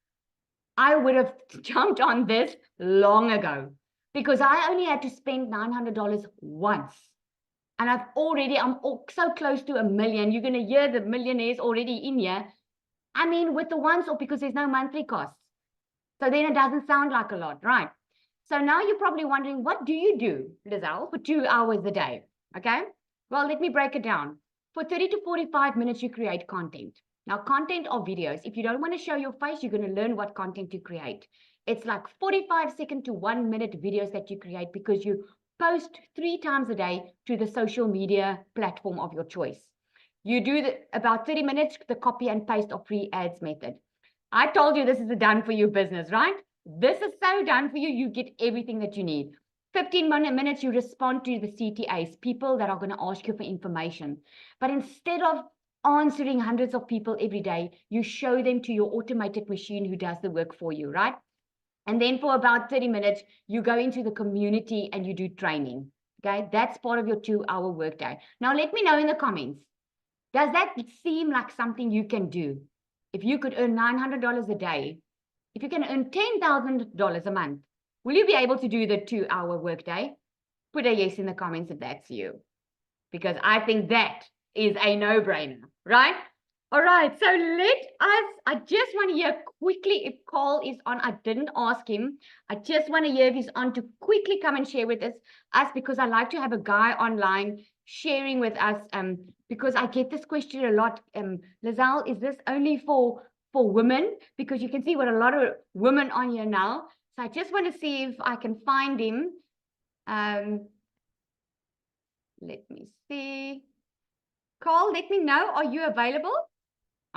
I would have jumped on this long ago, because I only had to spend $900 once. And I'm so close to $1 million. You're going to hear the millionaires already in here. I mean, with the once off, because there's no monthly costs. So then it doesn't sound like a lot, right? So now you're probably wondering, what do you do, Lizelle, for 2 hours a day? Okay. Well, let me break it down. For 30 to 45 minutes, you create content. Now, content or videos. If you don't want to show your face, you're going to learn what content to create. It's like 45-second to 1-minute videos that you create, because you post 3 times a day to the social media platform of your choice. You do about 30 minutes, the copy and paste or free ads method. I told you this is a done for you business, right? This is so done for you. You get everything that you need. 15 minutes, you respond to the CTAs, people that are going to ask you for information. But instead of answering hundreds of people every day, you show them to your automated machine who does the work for you, right? And then for about 30 minutes, you go into the community and you do training. Okay, that's part of your 2-hour workday. Now, let me know in the comments. Does that seem like something you can do? If you could earn $900 a day, if you can earn $10,000 a month, will you be able to do the 2-hour workday? Put a yes in the comments if that's you, because I think that is a no-brainer, right? All right, so I just want to hear quickly if Carl is on. I didn't ask him. I just want to hear if he's on to quickly come and share with us, because I like to have a guy online sharing with us, because I get this question a lot. Lizelle, is this only for women? Because you can see what a lot of women on here now. So I just want to see if I can find him. Let me see. Carl, let me know. Are you available?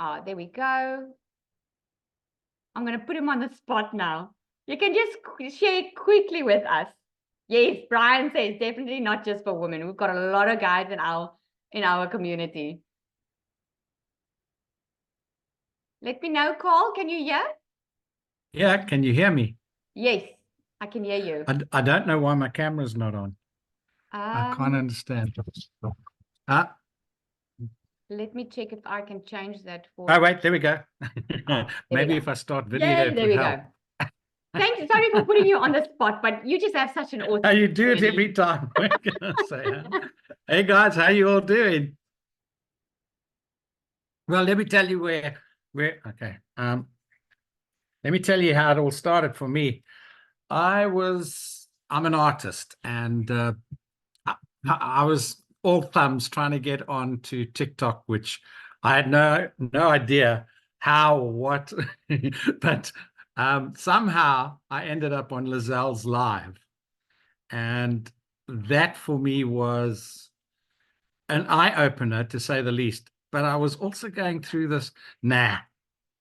Oh, there we go. I'm going to put him on the spot now. You can just share quickly with us. Yes, Brian says definitely not just for women. We've got a lot of guys in our community. Let me know, Carl. Can you hear? Yeah, can you hear me? Yes, I can hear you. I don't know why my camera's not on. I can't understand. Let me check if I can change that for. Oh, wait, there we go. There Maybe we go. if I start video, Yay, it there would we help. go. Thank you. Sorry for putting you on the spot, but you just have such an awesome. Oh, you do it journey. every time. What can I say, huh? Hey guys, how you all doing? Well, let me tell you where okay. Let me tell you how it all started for me. I'm an artist, and I was all thumbs trying to get onto TikTok, which I had no idea how or what, but somehow I ended up on Lizelle's live, and that for me was an eye-opener, to say the least. But I was also going through this,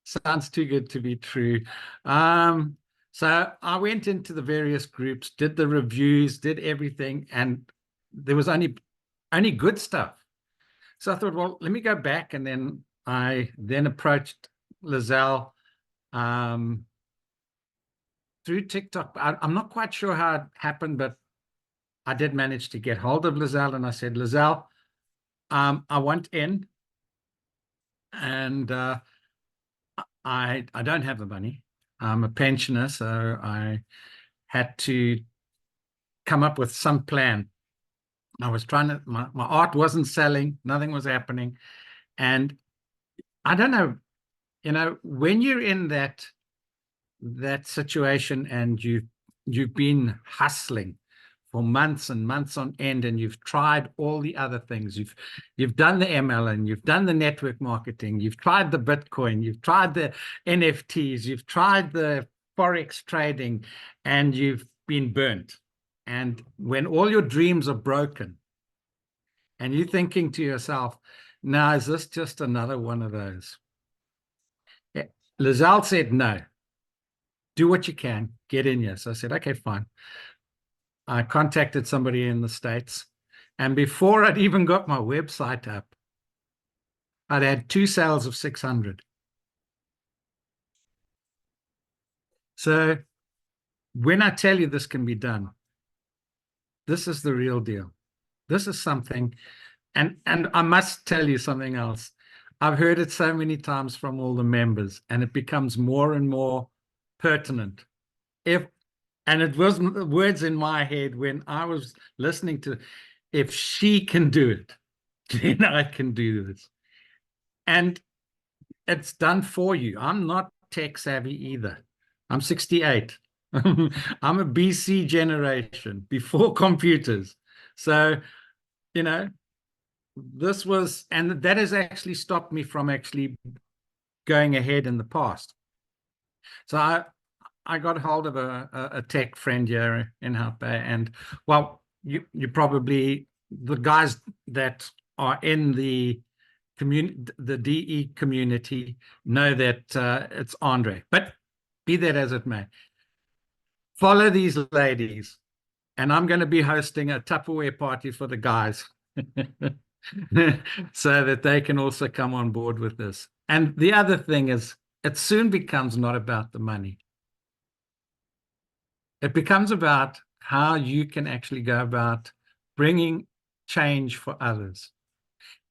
sounds too good to be true. So I went into the various groups, did the reviews, did everything, and there was only good stuff. So I thought, well, let me go back. And then I then approached Lizelle through TikTok. I'm not quite sure how it happened, but I did manage to get hold of Lizelle, and I said, Lizelle, I want in, and I don't have the money. I'm a pensioner, so I had to come up with some plan. I was trying to, my art wasn't selling, nothing was happening. And I don't know, when you're in that situation and you've been hustling for months and months on end, and you've tried all the other things, you've done the MLM, you've done the network marketing, you've tried the Bitcoin, you've tried the NFTs, you've tried the Forex trading, and you've been burnt. And when all your dreams are broken and you're thinking to yourself, now, is this just another one of those? Lizelle said, no, do what you can, get in here. So I said, okay, fine. I contacted somebody in the States, and before I'd even got my website up, I'd had 2 sales of 600. So when I tell you this can be done, this is the real deal. This is something, and I must tell you something else. I've heard it so many times from all the members, and it becomes more and more pertinent. And it wasn't words in my head when I was listening to, if she can do it, then I can do this. And it's done for you. I'm not tech savvy either. I'm 68. I'm a BC generation, before computers. So, this was, and that has actually stopped me from actually going ahead in the past. So I got hold of a tech friend here in Hout Bay, and well, you probably, the guys that are in the DE community know that it's Andre, but be that as it may, follow these ladies, and I'm going to be hosting a Tupperware party for the guys so that they can also come on board with this. And the other thing is, it soon becomes not about the money. It becomes about how you can actually go about bringing change for others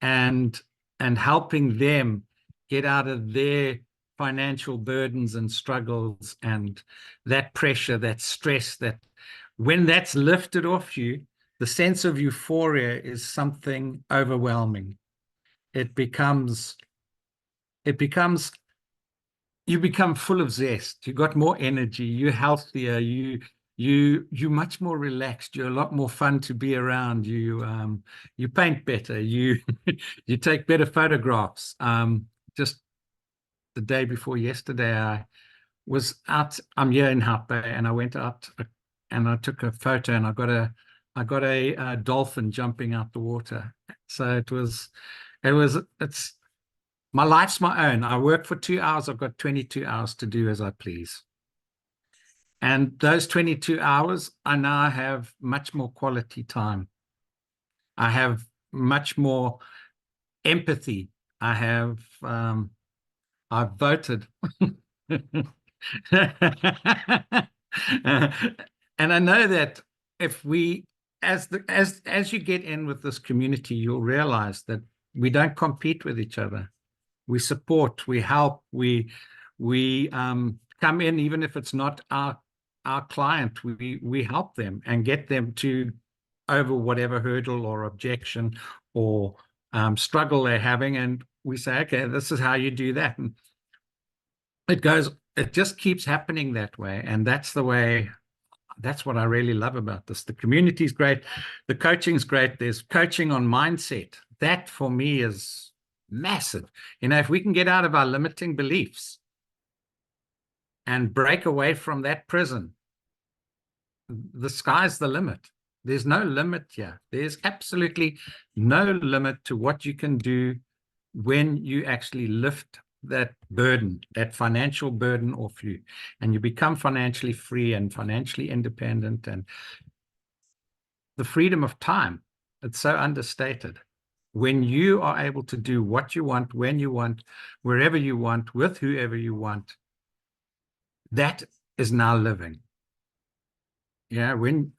and helping them get out of their financial burdens and struggles and that pressure, that stress, that when that's lifted off you, the sense of euphoria is something overwhelming. You become full of zest. You got more energy. You're healthier. You're much more relaxed. You're a lot more fun to be around. You paint better. You take better photographs. Just the day before yesterday, I was out. I'm here in Hout Bay, and I went out and I took a photo, and I got a dolphin jumping out the water. So it's my life's my own. I work for 2 hours. I've got 22 hours to do as I please. And those 22 hours, I now have much more quality time. I have much more empathy. I've voted. And I know that if we, as you get in with this community, you'll realize that we don't compete with each other. We support, we help, we come in, even if it's not our client, we help them and get them to over whatever hurdle or objection or struggle they're having, and we say, okay, this is how you do that. And it just keeps happening that way. And that's what I really love about this. The community is great. The coaching is great. There's coaching on mindset. That for me is massive. If we can get out of our limiting beliefs and break away from that prison, the sky's the limit. There's no limit here. There's absolutely no limit to what you can do when you actually lift that burden, that financial burden off you, and you become financially free and financially independent. And the freedom of time, it's so understated. when you are able to do what you want, when you want, wherever you want, with whoever you want, that is now living. Yeah, when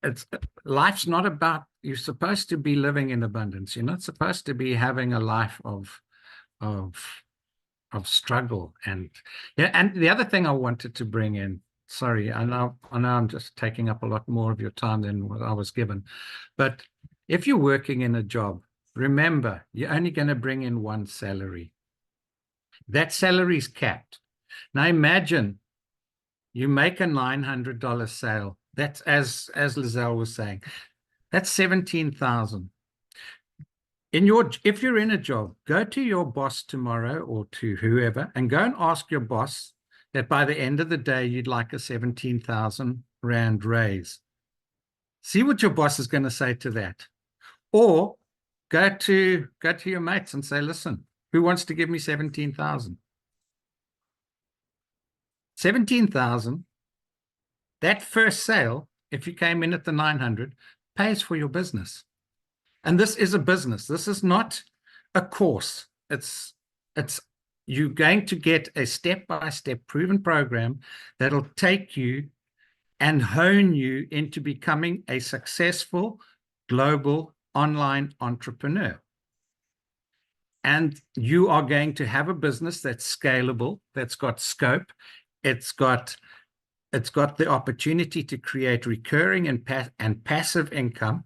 it's life's not about, you're supposed to be living in abundance. You're not supposed to be having a life of struggle. And yeah, and the other thing I wanted to bring in, sorry, I know I'm just taking up a lot more of your time than what I was given, but if you're working in a job, remember, you're only going to bring in one salary. That salary is capped. Now imagine you make a $900 sale. That's, as Lizelle was saying, that's 17,000. If you're in a job, go to your boss tomorrow or to whoever and go and ask your boss that by the end of the day, you'd like a 17,000 Rand raise. See what your boss is going to say to that. Or go to your mates and say, listen, who wants to give me 17,000? 17,000, that first sale, if you came in at the 900, pays for your business. And this is a business. This is not a course. It's you're going to get a step-by-step proven program that'll take you and hone you into becoming a successful global online entrepreneur. And you are going to have a business that's scalable, that's got scope, it's got the opportunity to create recurring and passive income.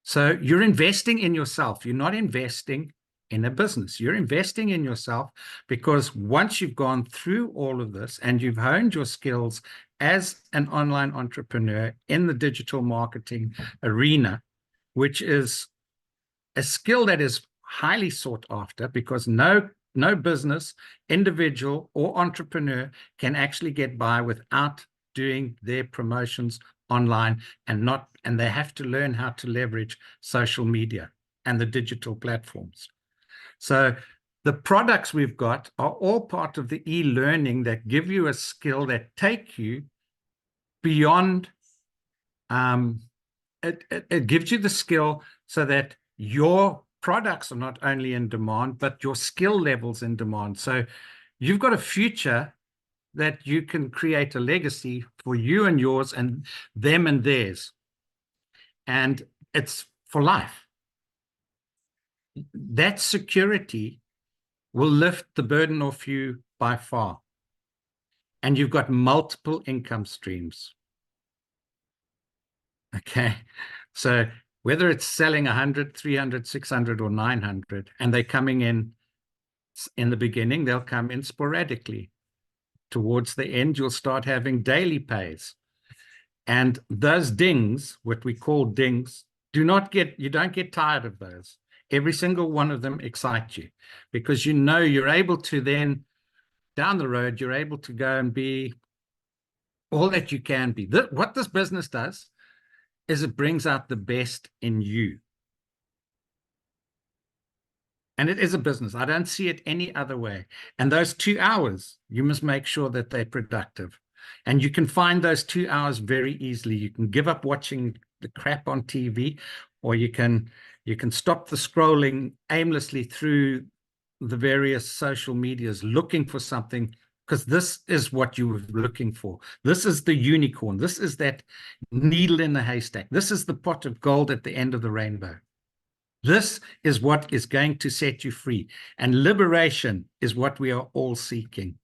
So you're investing in yourself. You're not investing in a business. You're investing in yourself, because once you've gone through all of this and you've honed your skills as an online entrepreneur in the digital marketing arena, which is a skill that is highly sought after, because no business, individual or entrepreneur can actually get by without doing their promotions online, and they have to learn how to leverage social media and the digital platforms. So the products we've got are all part of the e-learning that give you a skill that take you beyond. It gives you the skill so that your products are not only in demand, but your skill levels in demand. So you've got a future that you can create a legacy for you and yours and them and theirs. And it's for life. That security will lift the burden off you by far. And you've got multiple income streams. Okay. So whether it's selling 100, 300, 600, or 900, and they're coming in the beginning, they'll come in sporadically. Towards the end, you'll start having daily pays. And those dings, what we call dings, you don't get tired of those. Every single one of them excites you, because you know you're able to then, down the road, you're able to go and be all that you can be. What this business does is it brings out the best in you. And it is a business. I don't see it any other way. And those 2 hours, you must make sure that they're productive. And you can find those 2 hours very easily. You can give up watching the crap on TV, or you can stop the scrolling aimlessly through the various social medias looking for something, because this is what you were looking for. This is the unicorn. This is that needle in the haystack. This is the pot of gold at the end of the rainbow. This is what is going to set you free. And liberation is what we are all seeking.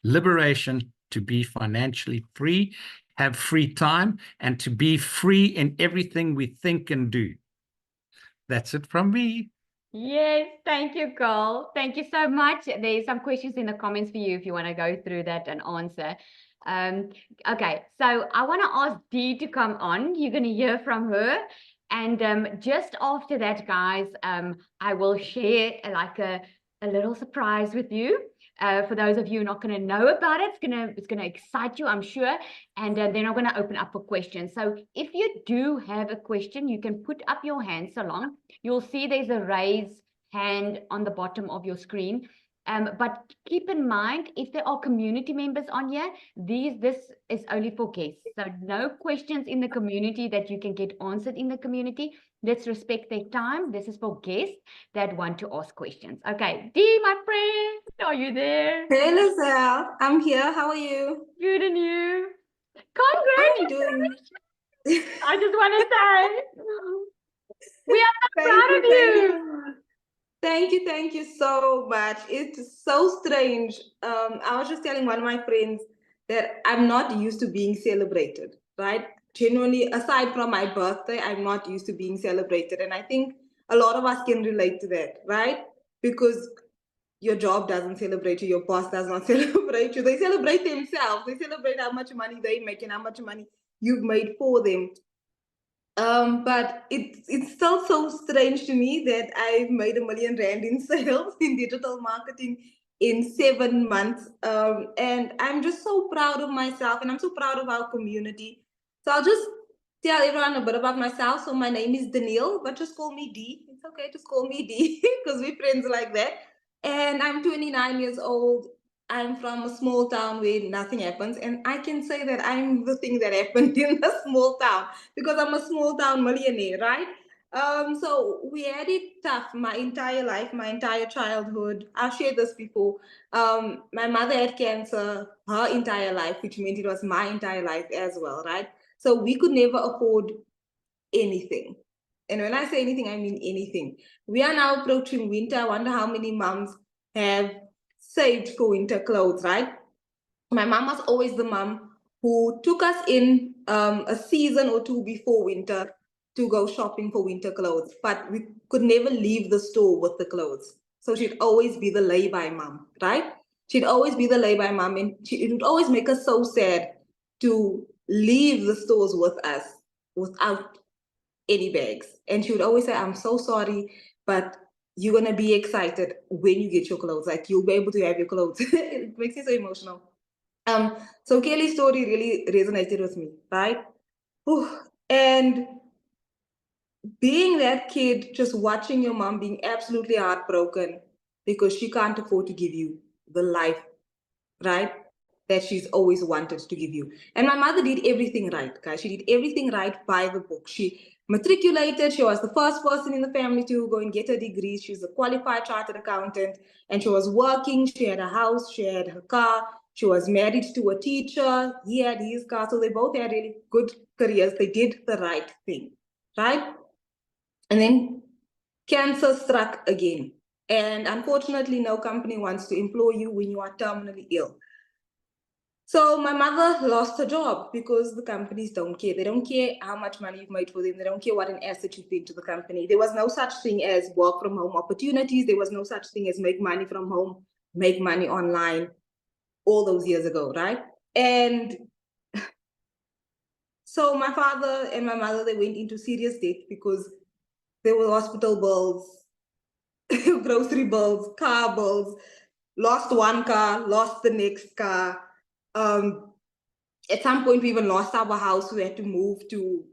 Liberation to be financially free, have free time, and to be free in everything we think and do. That's it from me. Yes, thank you, Carl. Thank you so much. There's some questions in the comments for you if you want to go through that and answer. Okay, so I want to ask Dee to come on. You're going to hear from her. And just after that, guys, I will share like a little surprise with you. For those of you not going to know about it, it's gonna excite you, I'm sure. And then I'm going to open up for questions. So if you do have a question, you can put up your hand so long. You'll see there's a raise hand on the bottom of your screen. But keep in mind, if there are community members on here, this is only for guests. So no questions in the community that you can get answered in the community. Let's respect their time. This is for guests that want to ask questions. Okay, Dee, my friend, are you there? Hey, Lizelle, I'm here. How are you? Good, and you? I'm Congratulations! doing. I just want to say, we are so Thank proud you, of thank you. you. Thank you so much. It's so strange. I was just telling one of my friends that I'm not used to being celebrated, right? Genuinely, aside from my birthday, I'm not used to being celebrated. And I think a lot of us can relate to that, right? Because your job doesn't celebrate you, your boss does not celebrate you. They celebrate themselves. They celebrate how much money they make and how much money you've made for them. But it's still so strange to me that I've made R1 million in sales in digital marketing in 7 months. And I'm just so proud of myself, and I'm so proud of our community. So I'll just tell everyone a bit about myself. So my name is Danielle, but just call me D. It's okay, just call me D because we're friends like that. And I'm 29 years old. I'm from a small town where nothing happens. And I can say that I'm the thing that happened in the small town because I'm a small town millionaire, right? So we had it tough my entire life, my entire childhood. I've shared this before. My mother had cancer her entire life, which meant it was my entire life as well, right? So we could never afford anything. And when I say anything, I mean anything. We are now approaching winter. I wonder how many moms have saved for winter clothes, right? My mom was always the mom who took us in a season or two before winter to go shopping for winter clothes, but we could never leave the store with the clothes. So she'd always be the lay-by mom, right? She'd always be the lay-by mom, and it would always make us so sad to leave the stores with us without any bags. And she would always say, I'm so sorry, but you're going to be excited when you get your clothes. Like, you'll be able to have your clothes. It makes me so emotional. So Kelly's story really resonated with me, right? Whew. And being that kid, just watching your mom being absolutely heartbroken because she can't afford to give you the life, right, that she's always wanted to give you. And my mother did everything right, guys. She did everything right by the book. She matriculated. She was the first person in the family to go and get a degree. She's a qualified chartered accountant, and she was working. She had a house. She had her car. She was married to a teacher. He had his car. So they both had really good careers. They did the right thing, right? And then cancer struck again. And unfortunately, no company wants to employ you when you are terminally ill. So my mother lost her job because the companies don't care. They don't care how much money you've made for them. They don't care what an asset you've been to the company. There was no such thing as work from home opportunities. There was no such thing as make money from home, make money online all those years ago, right? And so my father and my mother, they went into serious debt because there were hospital bills, grocery bills, car bills, lost one car, lost the next car. At some point, we even lost our house. We had to move to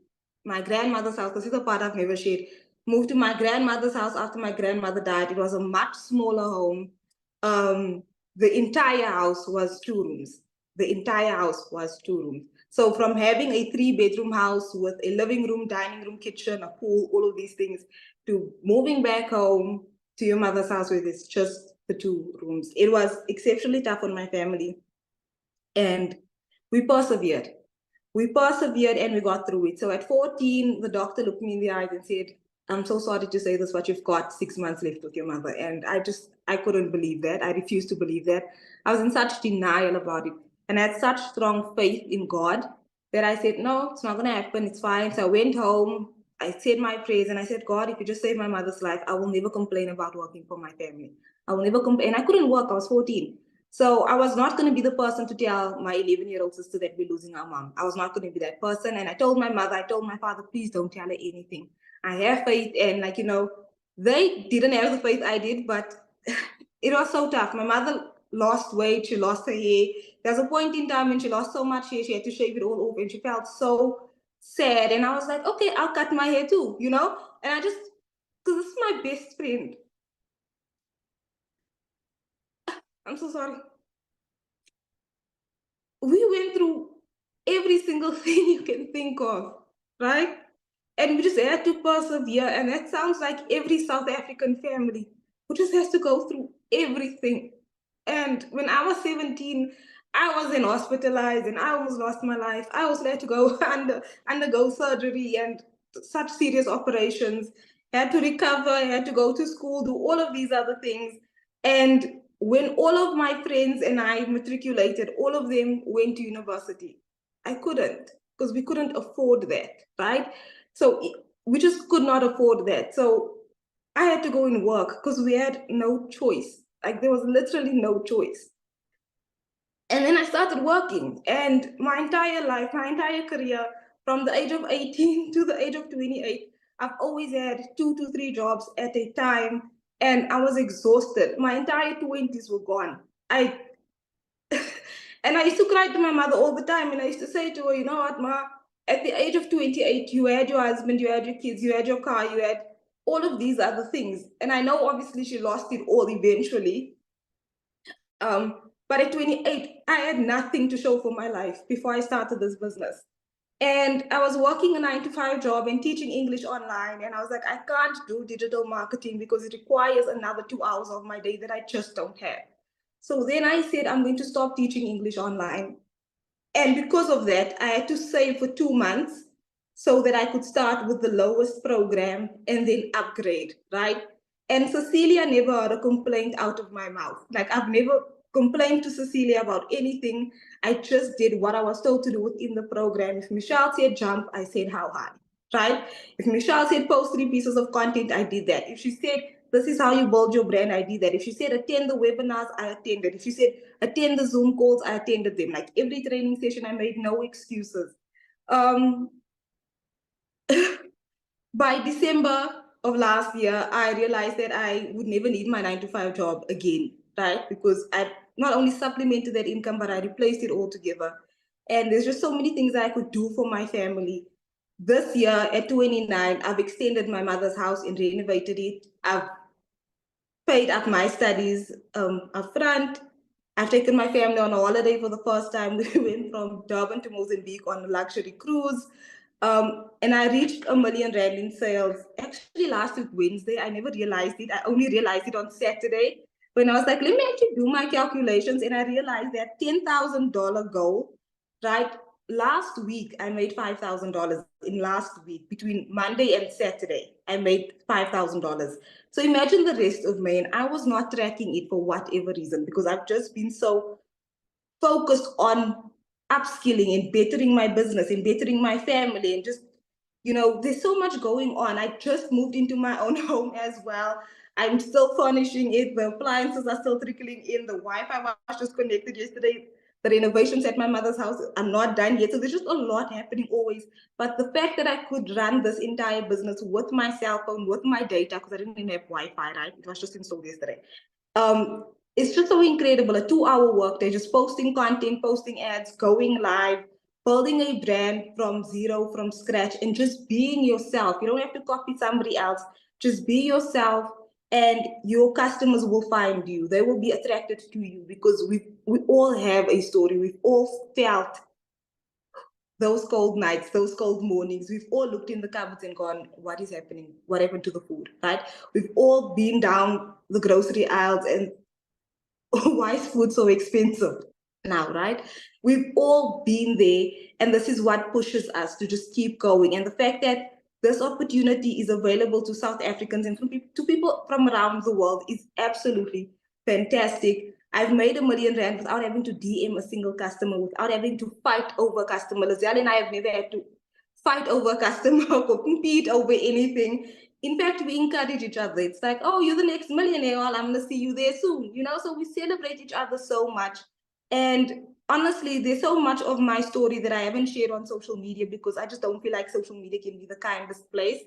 my grandmother's house, because it's a part I've never shared. Moved to my grandmother's house after my grandmother died. It was a much smaller home. The entire house was 2 rooms. The entire house was 2 rooms. So from having a 3-bedroom house with a living room, dining room, kitchen, a pool, all of these things, to moving back home to your mother's house with it's just the 2 rooms. It was exceptionally tough on my family. And we persevered. We persevered and we got through it. So at 14, the doctor looked me in the eyes and said, I'm so sorry to say this, but you've got 6 months left with your mother. And I couldn't believe that. I refused to believe that. I was in such denial about it. And I had such strong faith in God that I said, no, it's not going to happen. It's fine. So I went home. I said my prayers and I said, God, if you just save my mother's life, I will never complain about working for my family. I will never complain. And I couldn't work. I was 14. So I was not going to be the person to tell my 11-year-old sister that we're losing our mom. I was not going to be that person. And I told my mother, I told my father, please don't tell her anything. I have faith. And they didn't have the faith I did, but it was so tough. My mother lost weight. She lost her hair. There's a point in time when she lost so much hair, she had to shave it all off and she felt so sad. And I was like, okay, I'll cut my hair too, And I just, because this is my best friend. I'm so sorry. We went through every single thing you can think of, right? And we just had to persevere. And that sounds like every South African family who just has to go through everything. And when I was 17, I wasn't hospitalized and I almost lost my life. I was had to go undergo surgery and such serious operations, had to recover, had to go to school, do all of these other things. And when all of my friends and I matriculated, all of them went to university. I couldn't, because we couldn't afford that, right? So we just could not afford that. So I had to go and work because we had no choice. Like there was literally no choice. And then I started working, and my entire life, my entire career, from the age of 18 to the age of 28, I've always had 2 to 3 jobs at a time, and I was exhausted. My entire 20s were gone. And I used to cry to my mother all the time, and I used to say to her, you know what, Ma, at the age of 28, you had your husband, you had your kids, you had your car, you had all of these other things. And I know obviously she lost it all eventually. But at 28, I had nothing to show for my life before I started this business. And I was working a 9-to-5 job and teaching English online. And I was like, I can't do digital marketing because it requires another 2 hours of my day that I just don't have. So then I said, I'm going to stop teaching English online. And because of that, I had to save for 2 months so that I could start with the lowest program and then upgrade, right? And Cecilia never heard a complaint out of my mouth. Like I've never complained to Cecilia about anything. I just did what I was told to do within the program. If Michelle said jump, I said how high, right? If Michelle said post 3 pieces of content, I did that. If she said this is how you build your brand, I did that. If she said attend the webinars, I attended. If she said attend the Zoom calls, I attended them. Like every training session, I made no excuses. By December of last year, I realized that I would never need my 9-to-5 job again, right? Because I not only supplemented that income, but I replaced it altogether. And there's just so many things that I could do for my family. This year at 29, I've extended my mother's house and renovated it. I've paid up my studies up front. I've taken my family on a holiday for the first time. We went from Durban to Mozambique on a luxury cruise. And I reached R1 million in sales. Actually, last week, Wednesday, I never realized it. I only realized it on Saturday when I was like, let me actually do my calculations. And I realized that $10,000 goal, right? Last week, I made $5,000 in last week. Between Monday and Saturday, I made $5,000. So imagine the rest of May. And I was not tracking it for whatever reason, because I've just been so focused on upskilling and bettering my business and bettering my family and just, there's so much going on. I just moved into my own home as well. I'm still furnishing it. The appliances are still trickling in. The Wi-Fi was just connected yesterday. The renovations at my mother's house are not done yet. So there's just a lot happening always. But the fact that I could run this entire business with my cell phone, with my data, because I didn't even have Wi-Fi, right? It was just installed yesterday. It's just so incredible. A 2-hour workday, just posting content, posting ads, going live, building a brand from zero, from scratch, and just being yourself. You don't have to copy somebody else. Just be yourself, and your customers will find you. They will be attracted to you because we all have a story. We've all felt those cold nights, those cold mornings. We've all looked in the cupboards and gone, what is happening? What happened to the food, right? We've all been down the grocery aisles and why is food so expensive now, right? We've all been there, and this is what pushes us to just keep going. And the fact that this opportunity is available to South Africans and to people from around the world is absolutely fantastic. I've made R1 million without having to DM a single customer, without having to fight over a customer. Lazelle and I have never had to fight over a customer or compete over anything. In fact, we encourage each other. It's like, oh, you're the next millionaire. Well, I'm going to see you there soon. So we celebrate each other so much. And honestly, there's so much of my story that I haven't shared on social media because I just don't feel like social media can be the kindest place.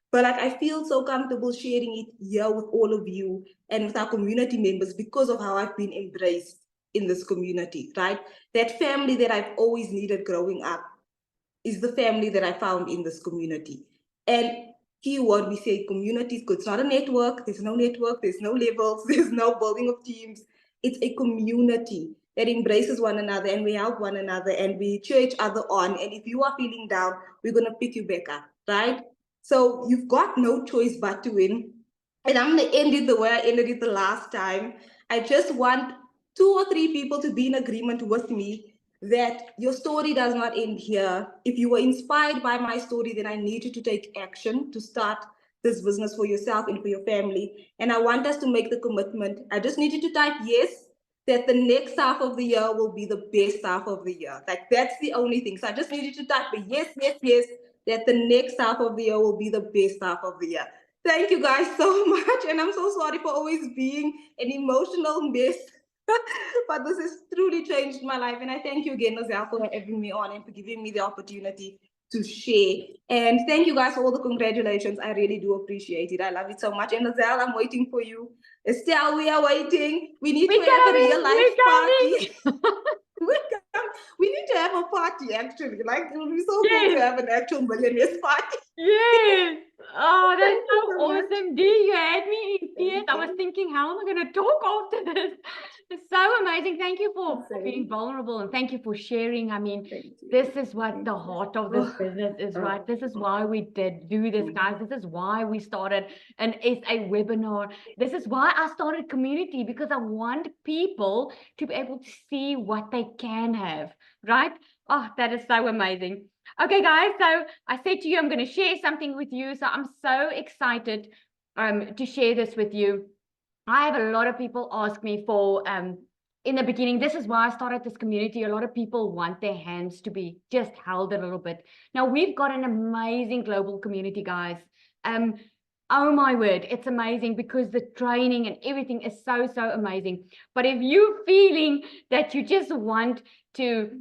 But like, I feel so comfortable sharing it here with all of you and with our community members because of how I've been embraced in this community, right? That family that I've always needed growing up is the family that I found in this community. And keyword, we say communities, because it's not a network, there's no levels, there's no building of teams. It's a community that embraces one another, and we help one another, and we cheer each other on. And if you are feeling down, we're going to pick you back up, right? So you've got no choice but to win. And I'm going to end it the way I ended it the last time. I just want 2 or 3 people to be in agreement with me that your story does not end here. If you were inspired by my story, then I need you to take action to start this business for yourself and for your family. And I want us to make the commitment. I just need you to type yes, that the next half of the year will be the best half of the year. Like, that's the only thing. So I just need you to type a yes, yes, yes, that the next half of the year will be the best half of the year. Thank you guys so much. And I'm so sorry for always being an emotional mess. But this has truly changed my life. And I thank you again, Nazelle, for having me on and for giving me the opportunity to share. And thank you guys for all the congratulations. I really do appreciate it. I love it so much. And Nazelle, I'm waiting for you. Estelle, we are waiting. We need to have a real life party. We need to have a party, actually. Like, it would be so cool to have an actual millionaires party. Yes. Oh, that's Thank you so so much. awesome, Dee. You had me in tears. I was you. thinking, how am I going to talk after this? It's so amazing. Thank you for being Same. vulnerable, and thank you for sharing. I mean, Thank you. this is what Thank the you. heart of this Oh, business is, oh, right? This is why we did do this, guys. This is why we started an SA webinar. This is why I started community, because I want people to be able to see what they can have, right? Oh, that is so amazing. Okay, guys, so I said to you, I'm going to share something with you. So I'm so excited to share this with you. I have a lot of people ask me for, in the beginning, this is why I started this community. A lot of people want their hands to be just held a little bit. Now, we've got an amazing global community, guys. Oh my word, it's amazing because the training and everything is so, so amazing. But if you're feeling that you just want to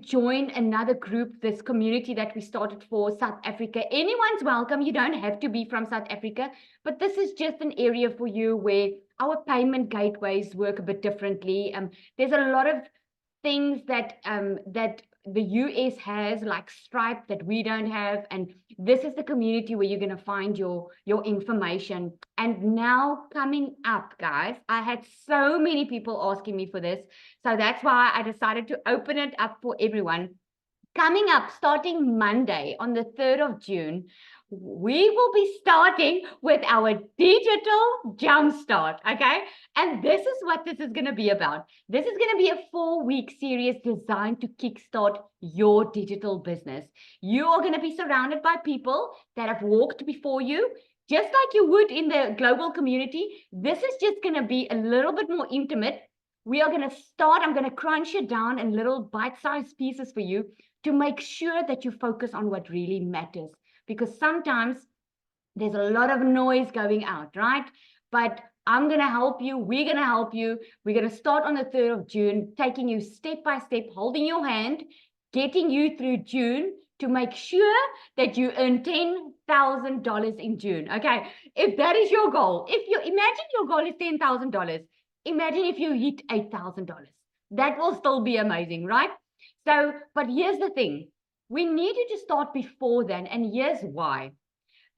join another group, this community that we started for South Africa, anyone's welcome. You don't have to be from South Africa, but this is just an area for you where our payment gateways work a bit differently. There's a lot of things that that the US has, like Stripe, that we don't have, and this is the community where you're going to find your information. And now coming up, guys, I had so many people asking me for this, so that's why I decided to open it up for everyone. Coming up, starting Monday on the 3rd of June, we will be starting with our digital jumpstart, okay? And this is what this is going to be about. This is going to be a 4-week series designed to kickstart your digital business. You are going to be surrounded by people that have walked before you, just like you would in the global community. This is just going to be a little bit more intimate. We are going to start, I'm going to crunch it down in little bite-sized pieces for you to make sure that you focus on what really matters. Because sometimes there's a lot of noise going out, right? But I'm going to help you. We're going to help you. We're going to start on the 3rd of June, taking you step by step, holding your hand, getting you through June to make sure that you earn $10,000 in June. Okay, if that is your goal, if you imagine your goal is $10,000, imagine if you hit $8,000. That will still be amazing, right? So, but here's the thing. We need you to start before then, and here's why.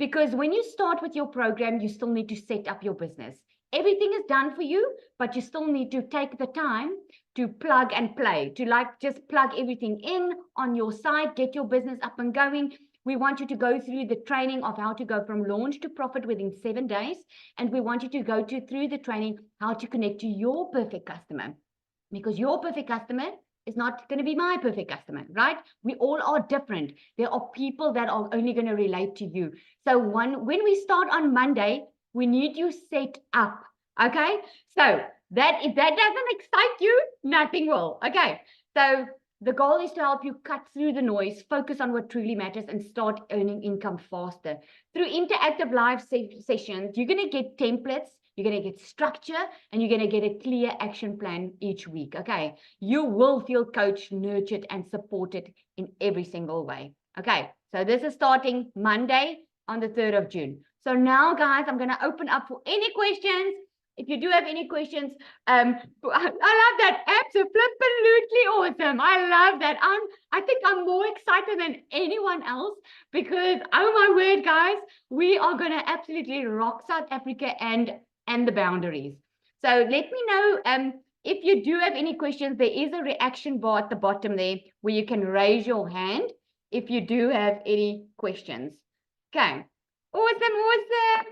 Because when you start with your program, you still need to set up your business. Everything is done for you, but you still need to take the time to plug and play, to like just plug everything in on your side, get your business up and going. We want you to go through the training of how to go from launch to profit within 7 days. And we want you to go through the training how to connect to your perfect customer. Because your perfect customer is not going to be my perfect customer, right? We all are different. There are people that are only going to relate to you. So when we start on Monday, we need you set up, okay? So that if that doesn't excite you, nothing will, okay? So the goal is to help you cut through the noise, focus on what truly matters, and start earning income faster. Through interactive live sessions, you're going to get templates, you're going to get structure, and you're going to get a clear action plan each week, okay? You will feel coached, nurtured, and supported in every single way, okay? So this is starting Monday on the 3rd of June. So now, guys, I'm going to open up for any questions. If you do have any questions, I love that. Absolutely awesome. I love that. I think I'm more excited than anyone else because, oh my word, guys, we are going to absolutely rock South Africa and the boundaries. So let me know if you do have any questions. There is a reaction bar at the bottom there where you can raise your hand if you do have any questions. Okay. Awesome.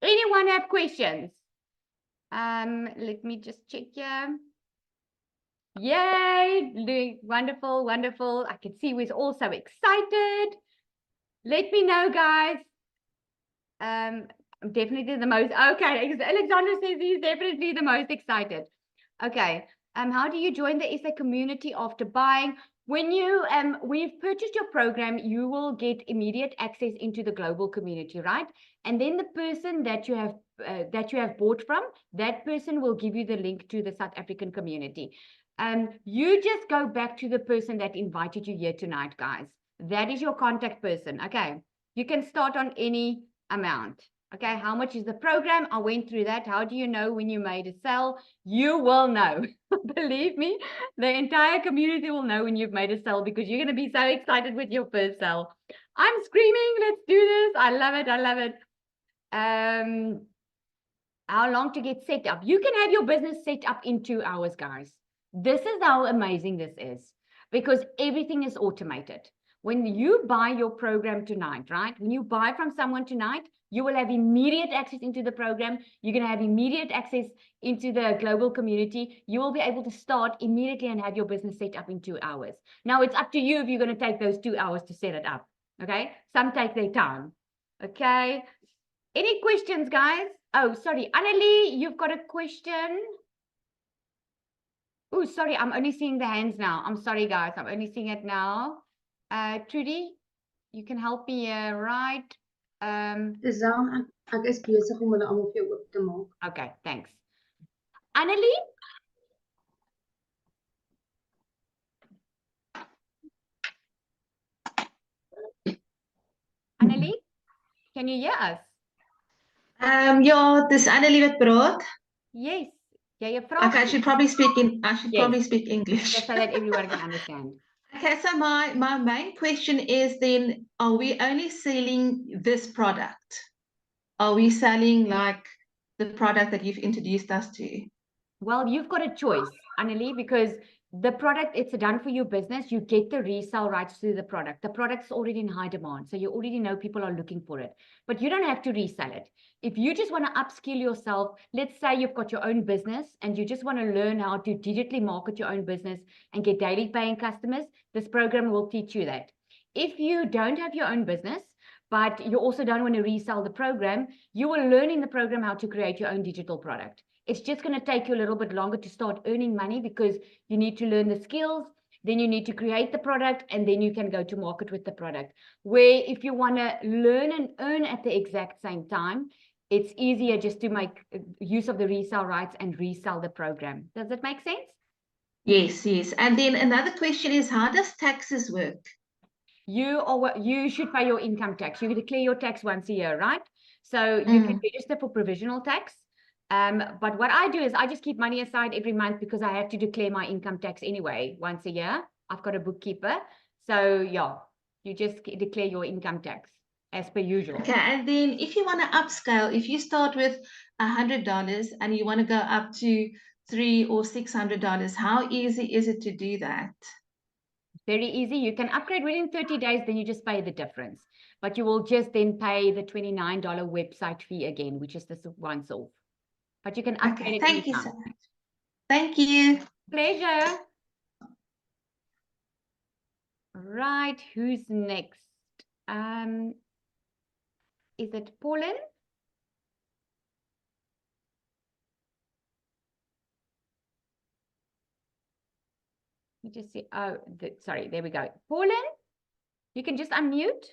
Anyone have questions? Let me just check here. Yay, wonderful. I can see we're all so excited. Let me know, guys. I'm definitely the most, okay, Alexander says he's definitely the most excited. Okay, how do you join the SA community after buying? When we've purchased your program, you will get immediate access into the global community, right? And then the person that you have bought from, that person will give you the link to the South African community. You just go back to the person that invited you here tonight, guys. That is your contact person. Okay, you can start on any amount. Okay, how much is the program? I went through that. How do you know when you made a sale? You will know. Believe me, the entire community will know when you've made a sale because you're going to be so excited with your first sale. I'm screaming, let's do this. I love it. How long to get set up? You can have your business set up in 2 hours, guys. This is how amazing this is because everything is automated. When you buy your program tonight, right? When you buy from someone tonight, you will have immediate access into the program. You're going to have immediate access into the global community. You will be able to start immediately and have your business set up in 2 hours. Now, it's up to you if you're going to take those 2 hours to set it up. Okay? Some take their time. Okay? Any questions, guys? Oh, sorry. Annelie, you've got a question? Oh, sorry. I'm only seeing the hands now. I'm sorry, guys. I'm only seeing it now. Trudy, you can help me here, right? Ek is besig om hulle almal vir jou oop te maak. Okay, thanks. Annelie? Annelie, can you hear us? Ja, dis Annelie wat praat. Yes. Yeah, Okay, I should probably speak English. Just so that everyone can understand. Okay, so my main question is then, are we only selling this product? Are we selling like the product that you've introduced us to? Well, you've got a choice, Annelie, because the product, it's done for your business. You get the resale rights to the product. The product's already in high demand. So you already know people are looking for it. But you don't have to resell it. If you just want to upskill yourself, let's say you've got your own business and you just want to learn how to digitally market your own business and get daily paying customers, this program will teach you that. If you don't have your own business, but you also don't want to resell the program, you will learn in the program how to create your own digital product. It's just going to take you a little bit longer to start earning money because you need to learn the skills, then you need to create the product, and then you can go to market with the product. Where if you want to learn and earn at the exact same time, it's easier just to make use of the resale rights and resell the program. Does that make sense? Yes. And then another question is, how does taxes work? You should pay your income tax. You declare your tax once a year, right? So you can register for provisional tax. But what I do is I just keep money aside every month because I have to declare my income tax anyway once a year. I've got a bookkeeper. So yeah, you just declare your income tax as per usual. Okay, and then if you want to upscale, if you start with $100 and you want to go up to $300 or $600, how easy is it to do that? Very easy. You can upgrade within 30 days, then you just pay the difference. But you will just then pay the $29 website fee again, which is this once off. But you can upgrade it thank you anytime. so much. Thank you. Pleasure. Right, who's next? Is it Pauline? Let me just see. Oh, sorry, there we go. Pauline, you can just unmute.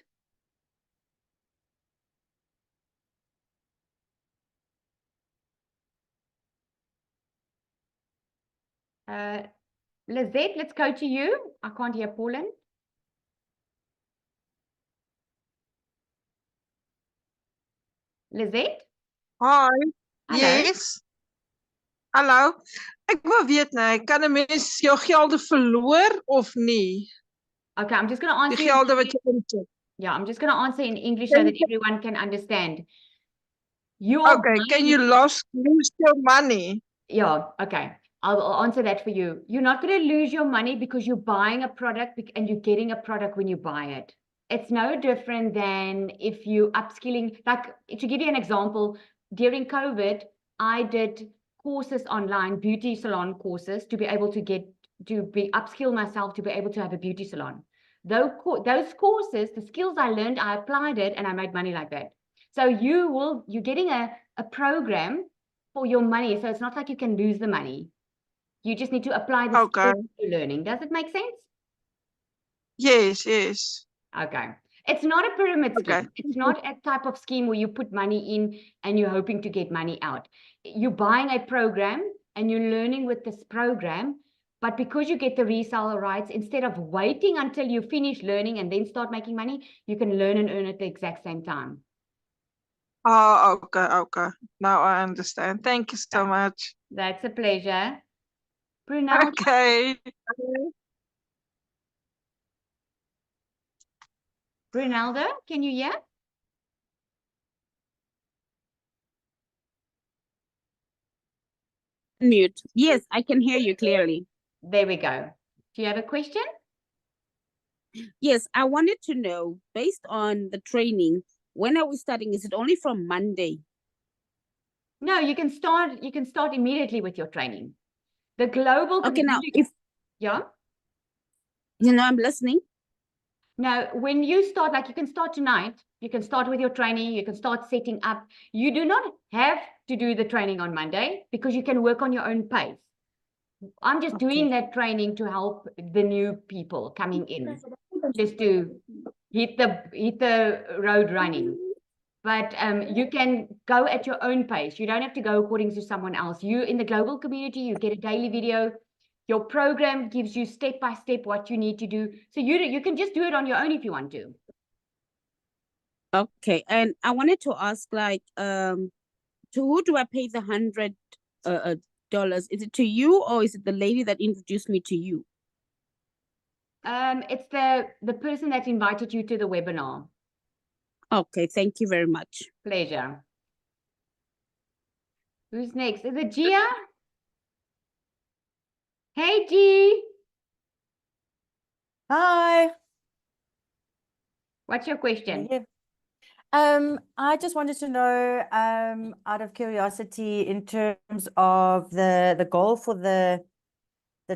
Lizette, let's go to you. I can't hear Pauline. Lizette? Hi. Hallo. Yes. Hallo. Ek wou weet nou, kan 'n mens jou gelde verloor of nie? Okay, I'm just going to answer. Die gelde wat jy insit. Yeah, I'm just going to answer in English so that everyone can understand. You are Okay, can you lose your money? Yeah, okay. I'll answer that for you. You're not going to lose your money because you're buying a product and you're getting a product when you buy it. It's no different than if you upskilling. Like, to give you an example, during COVID, I did courses online, beauty salon courses, to be able to upskill myself to be able to have a beauty salon. Those courses, the skills I learned, I applied it and I made money like that. So you're getting a program for your money. So it's not like you can lose the money. You just need to apply the Okay. skills you're learning. Does it make sense? Yes, yes. Okay. It's not a pyramid Okay. scheme. It's not a type of scheme where you put money in and you're hoping to get money out. You're buying a program and you're learning with this program. But because you get the reseller rights, instead of waiting until you finish learning and then start making money, you can learn and earn at the exact same time. Oh, okay, okay. Now I understand. Thank you so Okay. much. That's a pleasure. Brunel, Okay. Bruneldo, can you hear? Mute. Yes, I can hear you clearly. There we go. Do you have a question? Yes, I wanted to know, based on the training, when are we starting? Is it only from Monday? No, you can start immediately with your training. The global Okay, now community. if Yeah. I'm listening. Now, when you start, like, you can start tonight, you can start with your training, you can start setting up. You do not have to do the training on Monday because you can work on your own pace. I'm just doing that training to help the new people coming in, just to hit the road running. But you can go at your own pace. You don't have to go according to someone else. You, in the global community, you get a daily video. Your program gives you step by step what you need to do. So you can just do it on your own if you want to. Okay, and I wanted to ask, like, to who do I pay the $100? Is it to you, or is it the lady that introduced me to you? It's the person that invited you to the webinar. Okay, thank you very much. Pleasure. Who's next? Is it Gia? Hey, G. Hi. What's your question? Yeah. I just wanted to know, out of curiosity, in terms of the goal for the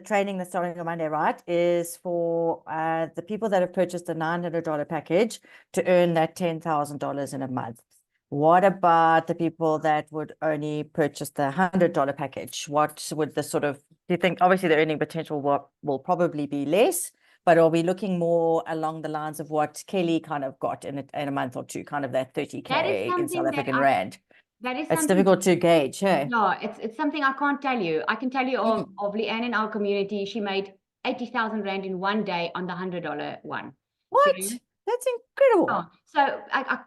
training that's starting on Monday, right, is for the people that have purchased a $900 package to earn that $10,000 in a month. What about the people that would only purchase the $100 package? What would the sort of, do you think, obviously the earning potential will probably be less, but are we looking more along the lines of what Kelly kind of got in a month or two, kind of that 30K in South African Rand? That is It's something difficult to gauge, hey? No, it's something I can't tell you. I can tell you of Leanne in our community. She made 80,000 Rand in one day on the $100 one. What? Okay? That's incredible. Oh, so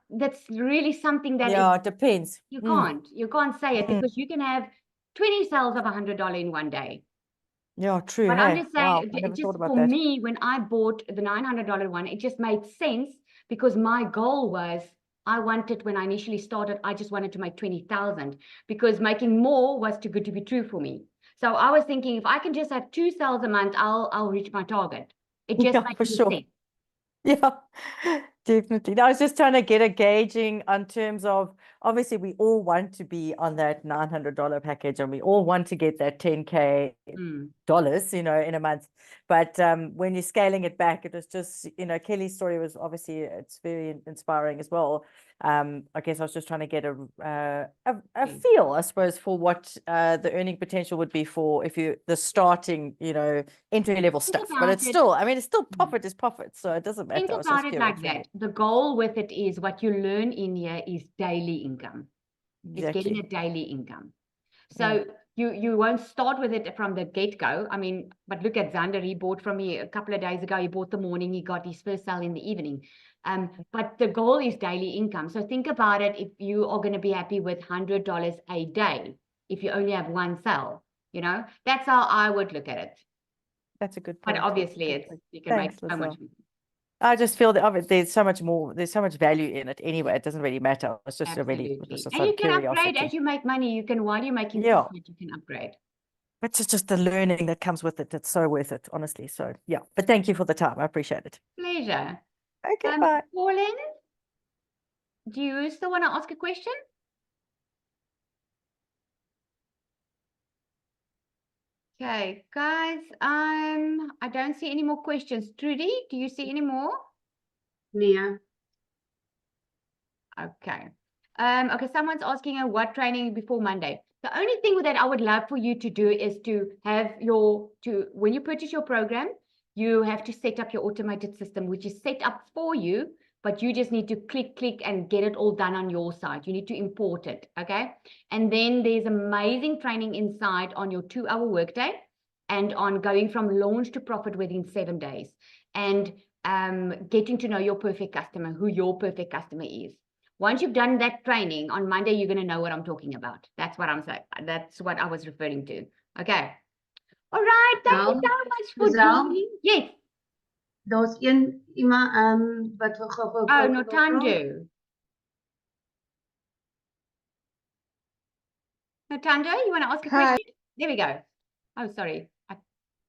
that's really something that Yeah, it depends. you can't say it because you can have 20 sales of $100 in one day. Yeah, true. But Hey, I'm just saying, wow, I never just thought about for that. me, when I bought the $900 one, it just made sense because my goal was, I wanted, when I initially started, I just wanted to make 20,000 because making more was too good to be true for me. So I was thinking, if I can just have 2 sales a month, I'll reach my target. It just Yeah, for makes sure. sense. Yeah, definitely. No, I was just trying to get a gauging on terms of, obviously we all want to be on that $900 package and we all want to get that 10K dollars, in a month. But when you're scaling it back, it was just, Kelly's story was obviously, it's very inspiring as well. I guess I was just trying to get a feel, I suppose, for what the earning potential would be for the starting, entry level stuff. But it's still, I mean, it's still profit is profit, so it doesn't matter. Think I was just about it curious, like really. that. The goal with it is what you learn in here is daily income. It's getting a daily income. So you won't start with it from the get-go. I mean, but look at Xander. He bought from me a couple of days ago. He bought the morning. He got his first sale in the evening. But the goal is daily income. So think about it. If you are going to be happy with $100 a day, if you only have one sale, that's how I would look at it. That's a good But point. obviously, you can make so much. I just feel that there's so much more, there's so much value in it anyway. It doesn't really matter. It's just it Absolutely. was just And you out of can upgrade curiosity. as you make money. You can, while you're making Yeah. profit, you can upgrade. But it's just the learning that comes with it. It's so worth it, honestly. So yeah, but thank you for the time. I appreciate it. Pleasure. Okay, bye. Pauline, do you still want to ask a question? Okay, guys, I don't see any more questions. Trudy, do you see any more? Nee. Okay. Okay, someone's asking her what training before Monday. The only thing that I would love for you to do is to have when you purchase your program, you have to set up your automated system, which is set up for you, but you just need to click and get it all done on your side. You need to import it, okay? And then there's amazing training inside on your 2-hour workday and on going from launch to profit within 7 days and getting to know your perfect customer, who your perfect customer is. Once you've done that training, on Monday, you're going to know what I'm talking about. That's what I'm saying. That's what I was referring to. Okay. All right. Thank you so much for joining. Yes. Daar's iemand wat gou Oh, Notando. Notando, you want to ask a question? There we go. Oh, sorry. I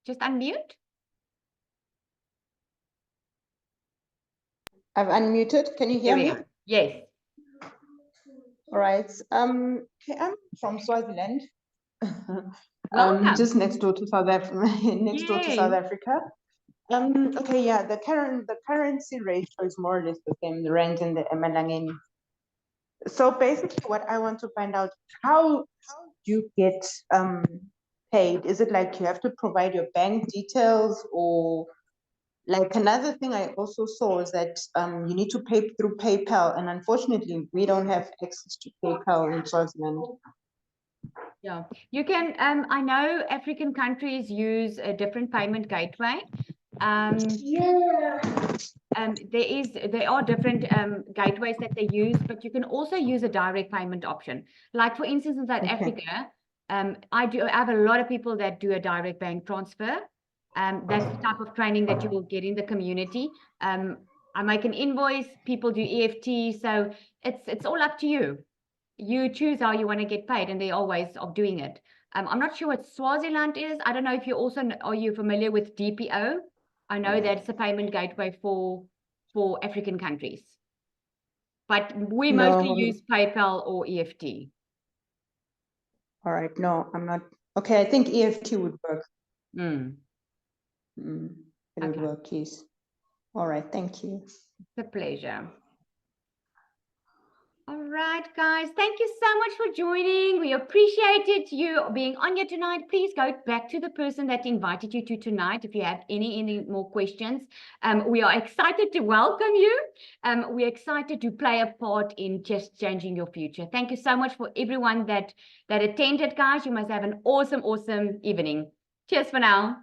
just unmute. I've unmuted. Can you hear me? Yes. All right. Okay, I'm from Swaziland. Welcome. Just next door to South Africa. Next door to South Africa. Okay, yeah. The currency ratio is more or less the same. The rand and the emalangeni. So basically, what I want to find out, how do you get paid? Is it like you have to provide your bank details, or like another thing I also saw is that you need to pay through PayPal, and unfortunately, we don't have access to PayPal in Swaziland. Yeah, you can. I know African countries use a different payment gateway. There are different gateways that they use, but you can also use a direct payment option. Like for instance, in South Africa, I have a lot of people that do a direct bank transfer. That's the type of training that you will get in the community. I make an invoice, people do EFT, so it's all up to you. You choose how you want to get paid, and there are ways of doing it. I'm not sure what Swaziland is. I don't know if you also are you familiar with DPO? I know that's a payment gateway for African countries, but we mostly use PayPal or EFT. All right, no, I'm not. Okay, I think EFT would work. It would work, yes. All right, thank you. It's a pleasure. All right, guys, thank you so much for joining. We appreciated you being on here tonight. Please go back to the person that invited you to tonight if you have any more questions. We are excited to welcome you. We're excited to play a part in just changing your future. Thank you so much for everyone that attended, guys. You must have an awesome evening. Cheers for now.